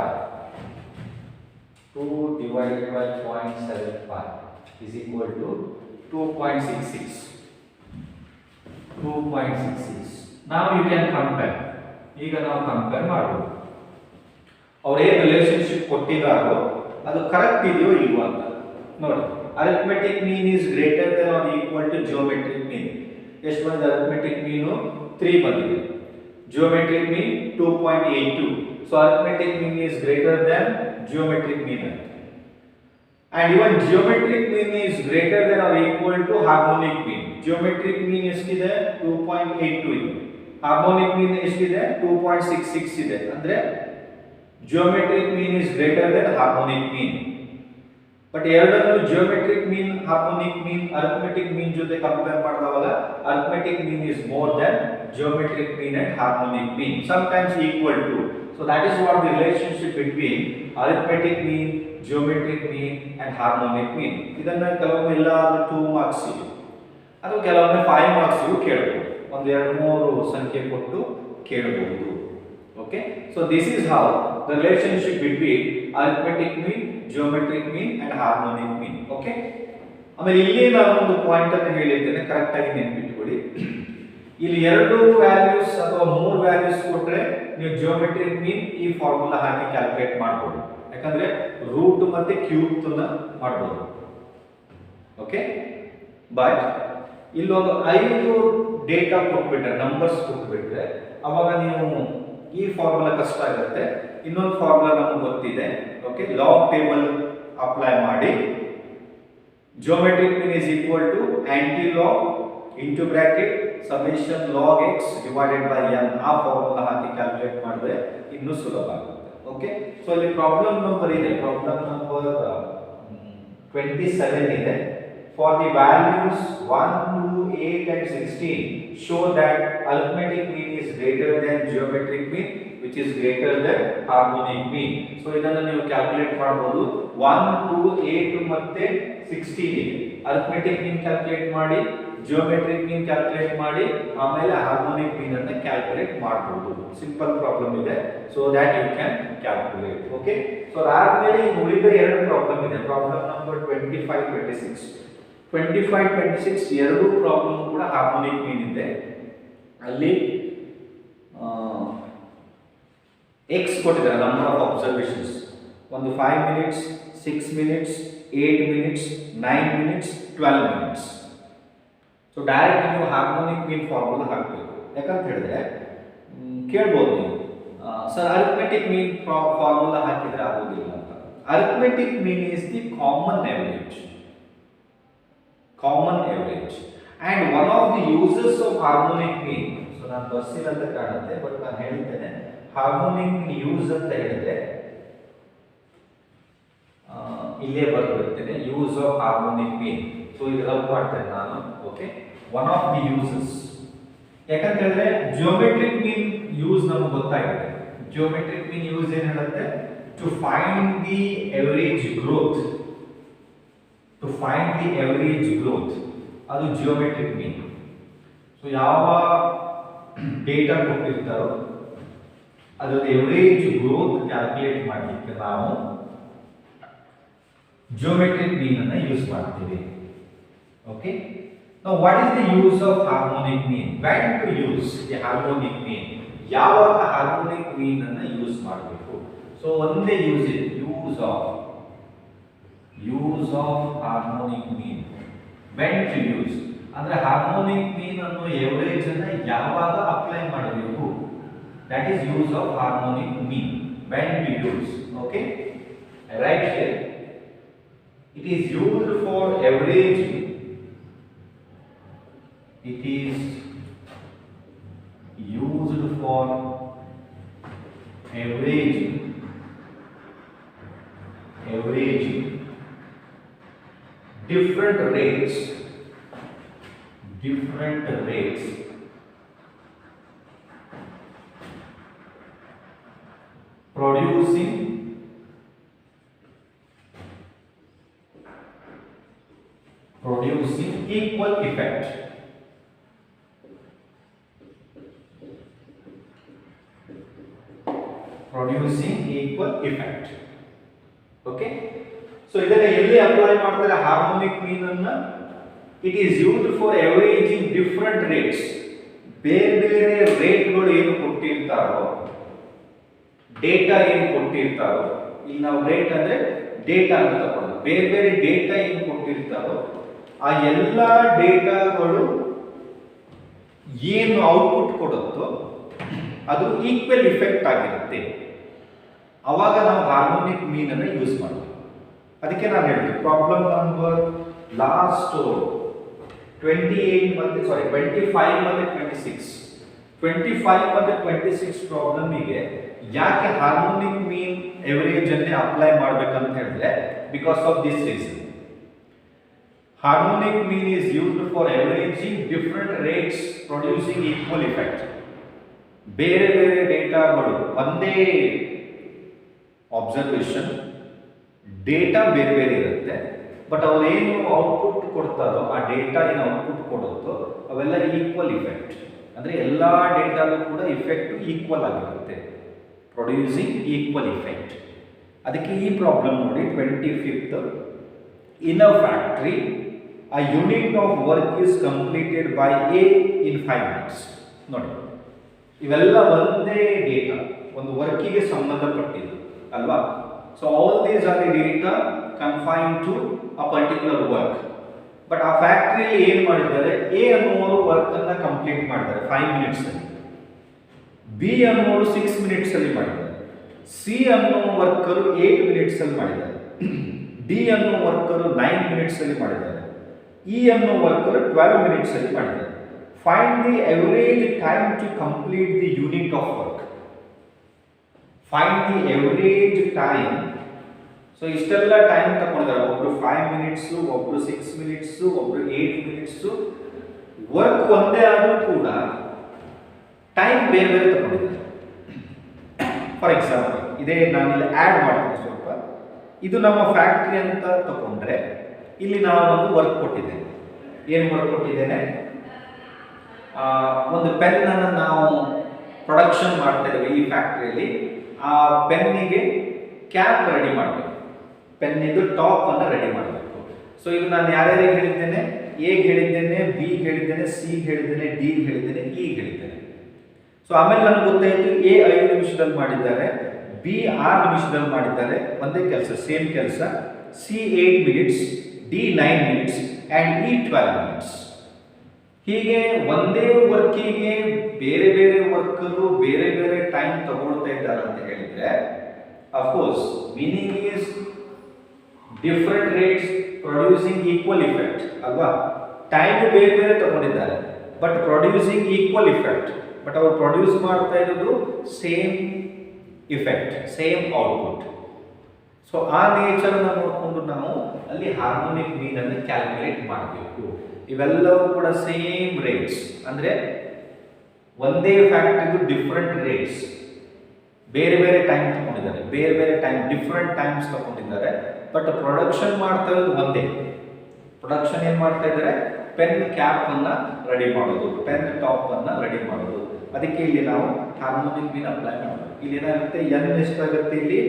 2 divided by 0.75 is equal to 2.66, 2.66. now you can compare. ಈಗ ನಾವು ಕಂಪೇರ್ ಮಾಡಬಹುದು, ಅವ್ರು ಏನು ರಿಲೇಶನ್ಶಿಪ್ ಕೊಟ್ಟಿದ್ದಾರೋ ಅದು ಕರೆಕ್ಟ್ ಇದೆಯೋ ಇಲ್ವೋ ಅಂತ ನೋಡಿ. Arithmetic mean is greater than or equal to geometric mean. ಎಷ್ಟು ಬಂದಿದೆ? ಅರಿಥಮೆಟಿಕ್ ಮೀನು 3 ಬಂದಿದೆ, geometric mean 2.82. So arithmetic mean is greater than geometric mean. and even geometric mean is greater than or equal to harmonic mean. geometric mean ಎಷ್ಟಿದೆ? 2.82 ಇದೆ. harmonic mean ಎಷ್ಟಿದೆ? 2.66 ಇದೆ. ಅಂದ್ರೆ geometric mean is greater than harmonic mean. But ಎರಡನ್ನೂ geometric mean, harmonic mean, arithmetic mean ಜೊತೆ compare ಮಾಡಿದವಾಗ arithmetic mean is more than geometric mean and harmonic mean, sometimes equal to. so that is what the relationship between arithmetic mean, geometric mean and harmonic mean. ಇದನ್ನ ಕೆಲವೊಮ್ಮೆ ಇಲ್ಲ 2 ಮಾರ್ಕ್ಸ್ ಗೆ ಅಥವಾ ಕೆಲವೊಮ್ಮೆ 5 ಮಾರ್ಕ್ಸ್ ಗೆ ಕೇಳಬಹುದು, ಒಂದು 2-3 ಸಂಖ್ಯೆ ಕೊಟ್ಟು ಕೇಳಬಹುದು. okay, so this is how the relationship between arithmetic mean, geometric mean and harmonic mean. okay, ಆಮೇಲೆ ಇಲ್ಲಿ ನಾನು ಒಂದು ಪಾಯಿಂಟ್ ಅನ್ನು ಹೇಳಿದ್ದೇನೆ, ಕರೆಕ್ಟ್ ಆಗಿ ನೆನಪಿಟ್ಕೊಳ್ಳಿ. ಇಲ್ಲಿ 2 ವ್ಯಾಲ್ಯೂಸ್ ಅಥವಾ 3 ವ್ಯಾಲ್ಯೂಸ್ ಕೊಟ್ರೆ ನೀವು ಜಿಯೋಮೆಟ್ರಿಕ್ ಮೀನ್ ಈ ಫಾರ್ಮುಲಾ ಹಾಕಿ ಕ್ಯಾಲ್ಕುಲೇಟ್ ಮಾಡಬಹುದು, ಯಾಕಂದ್ರೆ ರೂಟ್ ಮತ್ತೆ ಕ್ಯೂಬ್ ಅನ್ನು ಮಾಡಬಹುದು. ಓಕೆ, ಬಟ್ ಇಲ್ಲೊಂದು 5 ಡೇಟಾ ಕೊಟ್ಬಿಟ್ರೆ, ನಂಬರ್ಸ್ ಕೊಟ್ಬಿಟ್ರೆ ಅವಾಗ ನೀವು ಈ ಫಾರ್ಮುಲಾ ಕಷ್ಟ ಆಗುತ್ತೆ. ಇನ್ನೊಂದು ಫಾರ್ಮುಲಾ ನಮಗೆ ಗೊತ್ತಿದೆ. ಓಕೆ, ಲಾಗ್ ಟೇಬಲ್ ಅಪ್ಲೈ ಮಾಡಿ geometric mean is equal to anti-log into bracket summation log x divided by n. ಆ ಫಾರ್ಮುಲಾ ಹಾಕಿ ಕ್ಯಾಲ್ಕುಲೇಟ್ ಮಾಡಿದ್ರೆ ಇನ್ನೂ ಸುಲಭ ಆಗುತ್ತೆ. ಓಕೆ, ಸೊ ಇಲ್ಲಿ ಪ್ರಾಬ್ಲಮ್ ನಂಬರ್ ಇದೆ, ಪ್ರಾಬ್ಲಮ್ ನಂಬರ್ 27 ಇದೆ. For the values 1, 2, 8 and 16 show that arithmetic mean is greater than geometric mean, which is greater than harmonic mean. So ಇದನ್ನ ನೀವು ಕ್ಯಾಲ್ಕುಲೇಟ್ ಮಾಡಬಹುದು. 1, 2, 8 ಮತ್ತೆ 16 ಇದೆ. arithmetic mean ಕ್ಯಾಲ್ಕುಲೇಟ್ ಮಾಡಿ, ಜಿಯೋಮೆಟ್ರಿಕ್ ಮೀನ್ ಕ್ಯಾಲ್ಕುಲೇಟ್ ಮಾಡಿ ಆಮೇಲೆ ಹಾರ್ಮೋನಿಕ್ ಮೀನ್ ಅನ್ನು ಕ್ಯಾಲ್ಕುಲೇಟ್ ಮಾಡಬಹುದು. ಸಿಂಪಲ್ ಪ್ರಾಬ್ಲಮ್ ಇದೆ, so that you can calculate. Okay, so ಅದಾದ್ಮೇಲೆ ಉಳಿದ ಎರಡು ಪ್ರಾಬ್ಲಮ್ ಇದೆ. Problem number 25, 26. 25, 26 ಎರಡು ಪ್ರಾಬ್ಲಮ್ ಕೂಡ ಹಾರ್ಮೋನಿಕ್ ಮೀನ್ ಇದೆ. ಅಲ್ಲಿ ಎಕ್ಸ್ ಕೊಟ್ಟಿದ್ದಾರೆ, ನಂಬರ್ ಆಫ್ ಅಬ್ಸರ್ವೇಷನ್ಸ್. ಒಂದು 5 minutes, 6 minutes, 8 minutes, 9 minutes, 12 minutes. So direct ನೀವು ಹಾರ್ಮೋನಿಕ್ ಮೀನ್ ಫಾರ್ಮುಲಾ ಹಾಕಬೇಕು. ಯಾಕಂತ ಹೇಳಿದ್ರೆ ಕೇಳ್ಬೋದು ನೀವು, ಸರ್ ಅರಿಥಮೆಟಿಕ್ ಮೀನ್ ಫಾರ್ಮುಲಾ ಹಾಕಿದ್ರೆ ಆಗೋದಿಲ್ಲ ಅಂತ. Arithmetic mean is the common average. Common average and one of the uses of harmonic mean. So ನಾನು ಬರ್ಸಿಲ್ಲ ಅಂತ ಕಾಣುತ್ತೆ, ಬಟ್ ನಾನು ಹೇಳ್ತೇನೆ. ಹಾರ್ಮೋನಿಕ್ ಯೂಸ್ ಅಂತ ಹೇಳಿದ್ರೆ ಇಲ್ಲೇ ಬರ್ತಿರ್ತೇನೆ, use of harmonic mean. So ಇದು ರಬ್ ಮಾಡ್ತೇನೆ ನಾನು. Okay, one of the uses. ಯಾಕಂತ ಹೇಳಿದ್ರೆ ಜಿಯೋಮೆಟ್ರಿಕ್ ಮೀನ್ ಯೂಸ್ ನಮಗೆ ಗೊತ್ತಾಗಿದೆ. ಜಿಯೋಮೆಟ್ರಿಕ್ ಮೀನ್ ಯೂಸ್ ಏನು ಹೇಳುತ್ತೆ? To find the average growth. To find the average growth, ಅದು ಜಿಯೋಮೆಟ್ರಿಕ್ ಮೀನ್. ಸೊ ಯಾವ ಡೇಟಾ ಕೊಟ್ಟಿರ್ತಾರೋ ಅದರ ಎವರೇಜ್ ಗ್ರೋತ್ ಕ್ಯಾಲ್ಕುಲೇಟ್ ಮಾಡಲಿಕ್ಕೆ ನಾವು ಜಿಯೋಮೆಟ್ರಿಕ್ ಮೀನ್ ಅನ್ನು ಯೂಸ್ ಮಾಡ್ತೀವಿ. Okay, now what is the use of harmonic mean? When to use the harmonic mean? ಯಾವಾಗ harmonic mean ಅನ್ನು ಯೂಸ್ ಮಾಡಬೇಕು? ಸೊ ಒಂದೇ ಯೂಸ್ ಇದೆ, use of harmonic mean. when to use ಅಂದ್ರೆ harmonic mean ಅನ್ನು ಎವರೇಜ್ ಅನ್ನು ಯಾವಾಗ ಅಪ್ಲೈ ಮಾಡಬೇಕು, that is use of harmonic mean. when to use. Okay, I write here, it is used for averaging. It is used for averaging different rates producing equal effect. Producing equal effect. Okay, so ಇದನ್ನ ಎಲ್ಲಿ ಅಪ್ಲೈ ಮಾಡ್ತಾರೆ ಹಾರ್ಮೋನಿಕ್ ಮೀನ್ ಅನ್ನ? It is used for averaging different rates. ಬೇರೆ ಬೇರೆ ರೇಟ್ಗಳು ಏನು ಕೊಟ್ಟಿರ್ತಾರೋ, ಡೇಟಾ ಏನು ಕೊಟ್ಟಿರ್ತಾರೋ, ಇಲ್ಲಿ ನಾವು ರೇಟ್ ಅಂದ್ರೆ ಡೇಟಾ ಅಂತ ತಗೊಳ್ಳೋದು. ಬೇರೆ ಬೇರೆ ಡೇಟಾ ಏನು ಕೊಟ್ಟಿರ್ತಾರೋ ಆ ಎಲ್ಲ ಡೇಟಾಗಳು ಏನು ಔಟ್ಪುಟ್ ಕೊಡುತ್ತೋ ಅದು ಈಕ್ವಲ್ ಇಫೆಕ್ಟ್ ಆಗಿರುತ್ತೆ. ಅವಾಗ ನಾವು ಹಾರ್ಮೋನಿಕ್ ಮೀನ್ ಅನ್ನು ಯೂಸ್ ಮಾಡಬೇಕು. ಅದಕ್ಕೆ ನಾನು ಹೇಳಿದೆ ಪ್ರಾಬ್ಲಮ್ ನಂಬರ್ ಲಾಸ್ಟ್ 25 ಮತ್ತು 26 ಮತ್ತು 26 ಪ್ರಾಬ್ಲಮಿಗೆ ಯಾಕೆ ಹಾರ್ಮೋನಿಕ್ ಮೀನ್ ಎವರೇಜ್ ಅನ್ನೇ ಅಪ್ಲೈ ಮಾಡಬೇಕಂತ ಹೇಳಿದ್ರೆ, because of this reason. Harmonic mean is used for averaging different rates producing equal effect. ಬೇರೆ ಬೇರೆ ಡೇಟಾಗಳು ಒಂದೇ ಅಬ್ಸರ್ವೇಷನ್ ಡೇಟಾ ಬೇರೆ ಬೇರೆ ಇರುತ್ತೆ, ಬಟ್ ಅವ್ರು ಏನು ಔಟ್ಪುಟ್ ಕೊಡ್ತಾರೋ ಆ ಡೇಟಾ ಏನು ಔಟ್ಪುಟ್ ಕೊಡುತ್ತೋ ಅವೆಲ್ಲ ಈಕ್ವಲ್ ಇಫೆಕ್ಟ್. ಅಂದರೆ ಎಲ್ಲ ಡೇಟಾಗೂ ಕೂಡ ಇಫೆಕ್ಟ್ ಈಕ್ವಲ್ ಆಗಿರುತ್ತೆ, ಪ್ರೊಡ್ಯೂಸಿಂಗ್ ಈಕ್ವಲ್ ಇಫೆಕ್ಟ್. ಅದಕ್ಕೆ ಈ ಪ್ರಾಬ್ಲಮ್ ನೋಡಿ 25th. In a factory, a unit of work is completed by A in 5 minutes. ನೋಡಿ, ಇವೆಲ್ಲ ಒಂದೇ ಡೇಟಾ, ಒಂದು ವರ್ಕಿಗೆ ಸಂಬಂಧಪಟ್ಟಿದ್ದು ಅಲ್ವಾ? So all these are the data confined to a particular work. But ಆ ಫ್ಯಾಕ್ಟ್ರಿಯಲ್ಲಿ ಏನು ಮಾಡಿದ್ದಾರೆ, ಎ ಅನ್ನುವರು ವರ್ಕ್ ಅನ್ನ ಕಂಪ್ಲೀಟ್ ಮಾಡಿದ್ದಾರೆ 5 ಮಿನಿಟ್ಸ್ ಅಲ್ಲಿ, ಬಿ ಅನ್ನುವರು 6 ಮಿನಿಟ್ಸ್ ಅಲ್ಲಿ ಮಾಡಿದ್ದಾರೆ, ಸಿ ಅನ್ನೋ ವರ್ಕರು 8 ಮಿನಿಟ್ಸ್ ಅಲ್ಲಿ ಮಾಡಿದ್ದಾರೆ, ಡಿ ಅನ್ನೋ ವರ್ಕರು 9 ಮಿನಿಟ್ಸ್ ಅಲ್ಲಿ ಮಾಡಿದ್ದಾರೆ, ಇ ಅನ್ನೋ ವರ್ಕರು 12 ಮಿನಿಟ್ಸ್ ಅಲ್ಲಿ ಮಾಡಿದ್ದಾರೆ. Find the average time to complete the unit of work. Find the average time. So ಇಷ್ಟೆಲ್ಲ ಟೈಮ್ ತಗೊಂಡಿದ್ದಾರೆ. ಒಬ್ರು 5 ಮಿನಿಟ್ಸು, ಒಬ್ರು 6 ಮಿನಿಟ್ಸು, ಒಬ್ರು 8 ಮಿನಿಟ್ಸು. ವರ್ಕ್ ಒಂದೇ ಆದರೂ ಕೂಡ ಟೈಮ್ ಬೇರೆ ಬೇರೆ ತಗೊಂಡಿದ್ದಾರೆ. ಫಾರ್ ಎಕ್ಸಾಂಪಲ್, ಇದೇ ನಾನಿಲ್ಲಿ ಆ್ಯಡ್ ಮಾಡ್ತೀನಿ ಸ್ವಲ್ಪ. ಇದು ನಮ್ಮ ಫ್ಯಾಕ್ಟ್ರಿ ಅಂತ ತಗೊಂಡ್ರೆ ಇಲ್ಲಿ ನಾವು ಒಂದು ವರ್ಕ್ ಕೊಟ್ಟಿದ್ದೇವೆ. ಏನು ಬರ್ಕೊಟ್ಟಿದ್ದೇನೆ, ಒಂದು ಪೆನ್ ಅನ್ನು ನಾವು ಪ್ರೊಡಕ್ಷನ್ ಮಾಡ್ತಾ ಇದ್ದೇವೆ ಈ ಫ್ಯಾಕ್ಟರಿಯಲ್ಲಿ. ಆ ಪೆನ್ನಿಗೆ ಕ್ಯಾಪ್ ರೆಡಿ ಮಾಡಬೇಕು, ಪೆನ್ನಿದು ಟಾಪ್ ಅನ್ನು ರೆಡಿ ಮಾಡಬೇಕು. ಸೊ ಇದು ನಾನು ಯಾರ್ಯಾರಿಗೆ ಹೇಳಿದ್ದೇನೆ, ಎ ಹೇಳಿದ್ದೇನೆ, ಬಿ ಹೇಳಿದ್ದೇನೆ, ಸಿ ಹೇಳಿದ್ದೇನೆ, ಡಿ ಹೇಳಿದ್ದೇನೆ, ಇ ಹೇಳಿದ್ದೇನೆ. ಸೊ ಆಮೇಲೆ ನನಗೆ ಗೊತ್ತಾಯಿತು ಎ 5 ನಿಮಿಷದಲ್ಲಿ ಮಾಡಿದ್ದಾರೆ, ಬಿ 6 ನಿಮಿಷದಲ್ಲಿ ಮಾಡಿದ್ದಾರೆ, ಒಂದೇ ಕೆಲಸ, ಸೇಮ್ ಕೆಲಸ. C 8 minutes, D 9 minutes and E 12 minutes. ಹೀಗೆ ಒಂದೇ ವರ್ಕಿಗೆ ಬೇರೆ ಬೇರೆ ವರ್ಕರು ಬೇರೆ ಬೇರೆ ಟೈಮ್ ತಗೊಳ್ತಾ ಇದ್ದಾರೆ ಅಂತ ಹೇಳಿದ್ರೆ, of course meaning is different rates producing equal effect ಅಲ್ವಾ. ಟೈಮ್ ಬೇರೆ ಬೇರೆ ತಗೊಂಡಿದ್ದಾರೆ but producing equal effect, but ಅವರು ಪ್ರೊಡ್ಯೂಸ್ ಮಾಡ್ತಾ ಇರೋದು same effect, same output. So ಆ ನೇಚರ್ನ ನೋಡಿಕೊಂಡು ನಾವು ಅಲ್ಲಿ ಹಾರ್ಮೋನಿಕ್ ಮೀನ್ ಅನ್ನು ಕ್ಯಾಲ್ಕುಲೇಟ್ ಮಾಡಬೇಕು. ಇವೆಲ್ಲವೂ ಕೂಡ ಸೇಮ್ ರೇಟ್ಸ್, ಅಂದರೆ ಒಂದೇ ಫ್ಯಾಕ್ಟ್ರಿದು ಡಿಫ್ರೆಂಟ್ ರೇಟ್ಸ್, ಬೇರೆ ಬೇರೆ ಟೈಮ್ ತಗೊಂಡಿದ್ದಾರೆ, ಬೇರೆ ಬೇರೆ ಟೈಮ್ ಡಿಫ್ರೆಂಟ್ ಟೈಮ್ಸ್ ತಗೊಂಡಿದ್ದಾರೆ, ಬಟ್ ಪ್ರೊಡಕ್ಷನ್ ಮಾಡ್ತಾ ಇರೋದು ಒಂದೇ. ಪ್ರೊಡಕ್ಷನ್ ಏನು ಮಾಡ್ತಾ ಇದ್ದಾರೆ, ಪೆನ್ ಕ್ಯಾಪ್ ಅನ್ನ ರೆಡಿ ಮಾಡೋದು, ಪೆನ್ ಟಾಪ್ ಅನ್ನ ರೆಡಿ ಮಾಡೋದು. ಅದಕ್ಕೆ ಇಲ್ಲಿ ನಾವು ಹಾರ್ಮೋನಿಕ್ ಮೀನ್ ಅಪ್ಲೈ ಮಾಡಬೇಕು. ಇಲ್ಲಿ ಏನಾಗುತ್ತೆ, ಎನ್ ಎಷ್ಟಾಗುತ್ತೆ ಇಲ್ಲಿ,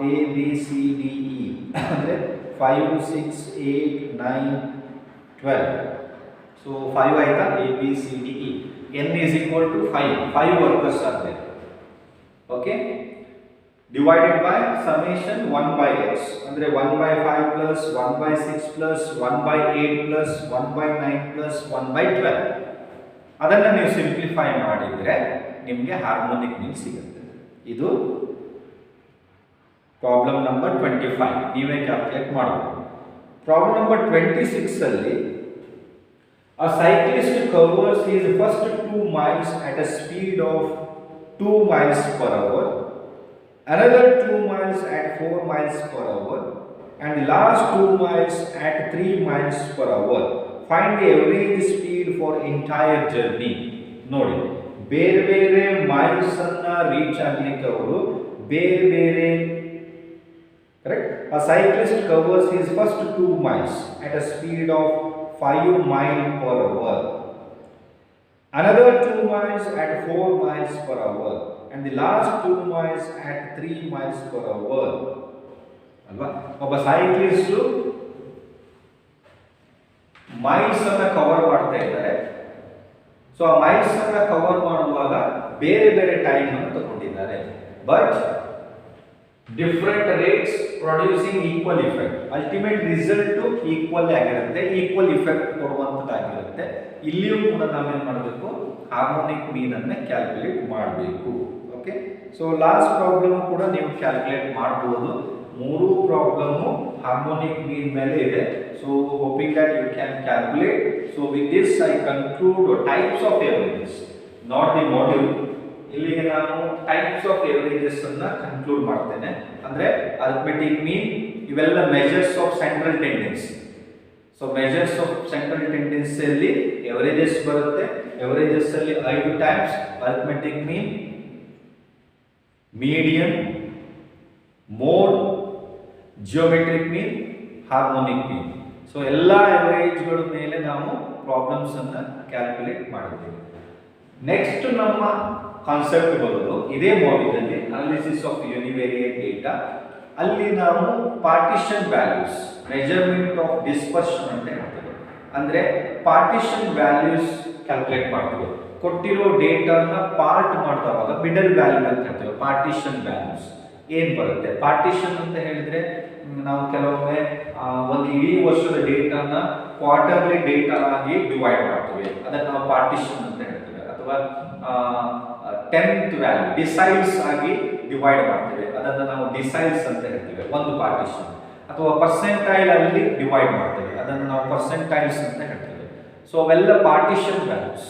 A B C D E ಅಂದರೆ 5 6 8 9 12. ಸೊ 5 ಆಯ್ತಾ, A B C D E. N is equal to 5 workers are there. Okay, divided by summation 1 by x ಅಂದ್ರೆ 1 by 5 plus 1 by 6 plus 1 by 8 plus 1 by 9 plus 1 by 12. ಅದನ್ನ ನೀವು ಸಿಂಪ್ಲಿಫೈ ಮಾಡಿದ್ರೆ ನಿಮಗೆ ಹಾರ್ಮೋನಿಕ್ ಮೀನ್ ಸಿಗುತ್ತೆ. ಇದು ಪ್ರಾಬ್ಲಮ್ ನಂಬರ್ 25, ನೀವೇ ಕ್ಯಾಲ್ಕುಲೇಟ್ ಮಾಡಬಹುದು. ಪ್ರಾಬ್ಲಮ್ ನಂಬರ್ 26 ಅಲ್ಲಿ a cyclist covers his first 2 miles at a speed of 2 miles per hour, another 2 miles at 4 miles per hour, and last 2 miles at 3 miles per hour. Find the average speed for entire journey. ನೋಡಿ, ಬೇರೆ ಬೇರೆ ಮೈಲ್ಸ್ ಅನ್ನ ರೀಚ್ ಆಗ್ಲಿಕ್ಕೆ ಅವರು ಬೇರೆ ಬೇರೆ, correct. A cyclist covers his first 2 miles at a speed of 5 miles per hour, another 2 miles at 4 miles per hour, and the last 2 miles at 3 miles per hour. ಅಲ್ವಾ, ಒಬ್ಬ ಸೈಕ್ಲಿಸ್ಟ್ ಮೈಲ್ಸ್ ಅನ್ನ ಕವರ್ ಮಾಡ್ತಾ ಇದ್ದಾರೆ. ಸೊ ಆ ಮೈಲ್ಸ್ ಅನ್ನ ಕವರ್ ಮಾಡುವಾಗ ಬೇರೆ ಬೇರೆ ಟೈಮ್ ಅನ್ನು ತಗೊಂಡಿದ್ದಾರೆ, but different rates producing equal effect. Ultimate result equal ಆಗಿರುತ್ತೆ, ಈಕ್ವಲ್ ಇಫೆಕ್ಟ್ ಕೊಡುವಂಥದ್ದಾಗಿರುತ್ತೆ. ಇಲ್ಲಿಯೂ ಕೂಡ ನಾವೇನು ಮಾಡಬೇಕು, ಹಾರ್ಮೋನಿಕ್ ಮೀನ್ ಅನ್ನ ಕ್ಯಾಲ್ಕುಲೇಟ್ ಮಾಡಬೇಕು. ಓಕೆ, ಸೊ ಲಾಸ್ಟ್ ಪ್ರಾಬ್ಲಮ್ ಕೂಡ ನೀವು ಕ್ಯಾಲ್ಕುಲೇಟ್ ಮಾಡಬಹುದು. 3 ಪ್ರಾಬ್ಲಮ್ ಹಾರ್ಮೋನಿಕ್ ಮೀನ್ ಮೇಲೆ ಇದೆ. So hoping that you can calculate. So with this I conclude types of averages, not the module. ಇಲ್ಲಿಗೆ ನಾನು ಟೈಪ್ಸ್ ಆಫ್ ಎವರೇಜಸ್ ಅನ್ನ ಕನ್ಕ್ಲೂಡ್ ಮಾಡ್ತೇನೆ. ಅಂದ್ರೆ ಅರಿಥಮೆಟಿಕ್ ಮೀನ್, ಇವೆಲ್ಲ measures of central tendency. So measures of central tendency ಅಲ್ಲಿ ಎವರೇಜಸ್ ಬರುತ್ತೆ. ಎವರೇಜಸ್ ಅಲ್ಲಿ 5 ಟೈಪ್ಸ್: ಅರಿಥಮೆಟಿಕ್ ಮೀನ್, ಮೀಡಿಯನ್, ಮೋಡ್, ಜಿಯೋಮೆಟ್ರಿಕ್ ಮೀನ್, ಹಾರ್ಮೋನಿಕ್ ಮೀನ್. ಸೊ ಎಲ್ಲ ಎವರೇಜ್ಗಳ ಮೇಲೆ ನಾವು ಪ್ರಾಬ್ಲಮ್ಸ್ ಅನ್ನ ಕ್ಯಾಲ್ಕುಲೇಟ್ ಮಾಡಿದ್ದೇವೆ. ನೆಕ್ಸ್ಟ್ ನಮ್ಮ ಕಾನ್ಸೆಪ್ಟ್ ಬರೋದು ಇದೇ ಮಾಡ್ಯೂಲಲ್ಲಿ, ಅನಾಲಿಸಿಸ್ ಆಫ್ ಯೂನಿವೇರಿಯೇಟ್ ಡೇಟಾ. ಅಲ್ಲಿ ನಾವು partition values, measurement of dispersion ಅಂತ ಹೇಳ್ತೇವೆ. ಅಂದ್ರೆ ಪಾರ್ಟಿಷನ್ ವ್ಯಾಲ್ಯೂಸ್ ಕ್ಯಾಲ್ಕುಲೇಟ್ ಮಾಡ್ತೀವಿ. ಕೊಟ್ಟಿರೋ ಡೇಟಾನ ಪಾರ್ಟ್ ಮಾಡ್ತಾವಾಗ ಮಿಡಲ್ ವ್ಯಾಲ್ಯೂ ಅಂತ ಹೇಳ್ತೇವೆ. ಪಾರ್ಟಿಷನ್ ವ್ಯಾಲ್ಯೂಸ್ ಏನು ಬರುತ್ತೆ? ಪಾರ್ಟಿಷನ್ ಅಂತ ಹೇಳಿದ್ರೆ ನಾವು ಕೆಲವೊಮ್ಮೆ ಒಂದು ಇಡೀ ವರ್ಷದ ಡೇಟಾನ ಕ್ವಾರ್ಟರ್ಲಿ ಡೇಟಾ ಆಗಿ ಡಿವೈಡ್ ಮಾಡ್ತೇವೆ, ಅದನ್ನು ನಾವು ಪಾರ್ಟಿಷನ್ ಅಂತ ಹೇಳ್ತೇವೆ. ಅಥವಾ 10th ವ್ಯಾಲ್ಯೂ ಡಿಸೈಲ್ಸ್ ಆಗಿ ಡಿವೈಡ್ ಮಾಡ್ತೇವೆ, ಅದನ್ನು ನಾವು ಡಿಸೈಲ್ಸ್ ಅಂತ ಹೇಳ್ತೇವೆ, ಒಂದು ಪಾರ್ಟಿಷನ್. ಅಥವಾ ಪರ್ಸೆಂಟೈಲ್ ಅಲ್ಲಿ ಡಿವೈಡ್ ಮಾಡ್ತೇವೆ, ಅದನ್ನು ನಾವು ಪರ್ಸೆಂಟೈಲ್ಸ್ ಅಂತ ಹೇಳ್ತೇವೆ. ಸೊ ಅವೆಲ್ಲ ಪಾರ್ಟಿಷನ್ ವ್ಯಾಲ್ಯೂಸ್.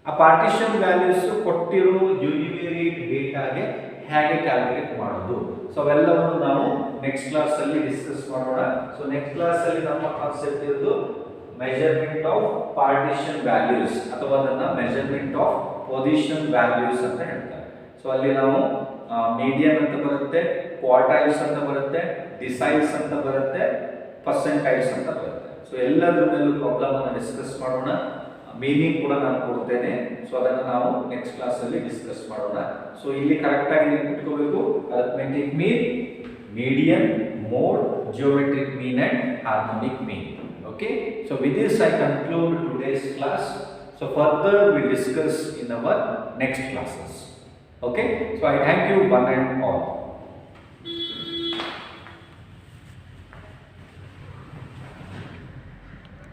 ಆ ಪಾರ್ಟಿಷನ್ ವ್ಯಾಲ್ಯೂಸ್ ಕೊಟ್ಟಿರೋ ಯೂನಿವೇರಿಯೇಟ್ ಡೇಟಾಗೆ ಹೇಗೆ ಕ್ಯಾಲ್ಕುಲೇಟ್ ಮಾಡೋದು, ಸೊ ಅವೆಲ್ಲವನ್ನು ನಾವು ನೆಕ್ಸ್ಟ್ ಕ್ಲಾಸ್ ಅಲ್ಲಿ ಡಿಸ್ಕಸ್ ಮಾಡೋಣ. ಸೊ ನೆಕ್ಸ್ಟ್ ಕ್ಲಾಸ್ ಅಲ್ಲಿ ನಮ್ಮ ಕಾನ್ಸೆಪ್ಟ್ ಇರೋದು ಮೆಜರ್ಮೆಂಟ್ ಆಫ್ ಪಾರ್ಟಿಷನ್ ವ್ಯಾಲ್ಯೂಸ್, ಅಥವಾ ಅದನ್ನ ಮೆಜರ್ಮೆಂಟ್ ಆಫ್ ಪೊಸಿಷನ್ ವ್ಯಾಲ್ಯೂಸ್ ಅಂತ ಹೇಳ್ತಾರೆ. ಸೊ ಅಲ್ಲಿ ನಾವು ಮೀಡಿಯನ್ ಅಂತ ಬರುತ್ತೆ, ಕ್ವಾರ್ಟೈಲ್ಸ್ ಅಂತ ಬರುತ್ತೆ, ಡಿಸೈಲ್ಸ್ ಅಂತ ಬರುತ್ತೆ, ಪರ್ಸೆಂಟೈಲ್ಸ್ ಅಂತ ಬರುತ್ತೆ. ಸೊ ಎಲ್ಲದರ ಮೇಲೂ ಪ್ರಾಬ್ಲಮ್ ಅನ್ನು ಡಿಸ್ಕಸ್ ಮಾಡೋಣ, ಮೀನಿಂಗ್ ಕೂಡ ನಾನು ಕೊಡ್ತೇನೆ. ಸೊ ಅದನ್ನು ನಾವು ನೆಕ್ಸ್ಟ್ ಕ್ಲಾಸ್ ಅಲ್ಲಿ ಡಿಸ್ಕಸ್ ಮಾಡೋಣ. ಸೊ ಇಲ್ಲಿ ಕರೆಕ್ಟ್ ಆಗಿ ನೀವು ಇಟ್ಕೋಬೇಕು, arithmetic mean, median, mode, geometric mean and harmonic mean. Okay, so with this I conclude today's class. So further we discuss in our next classes. Okay, so I thank you one and all.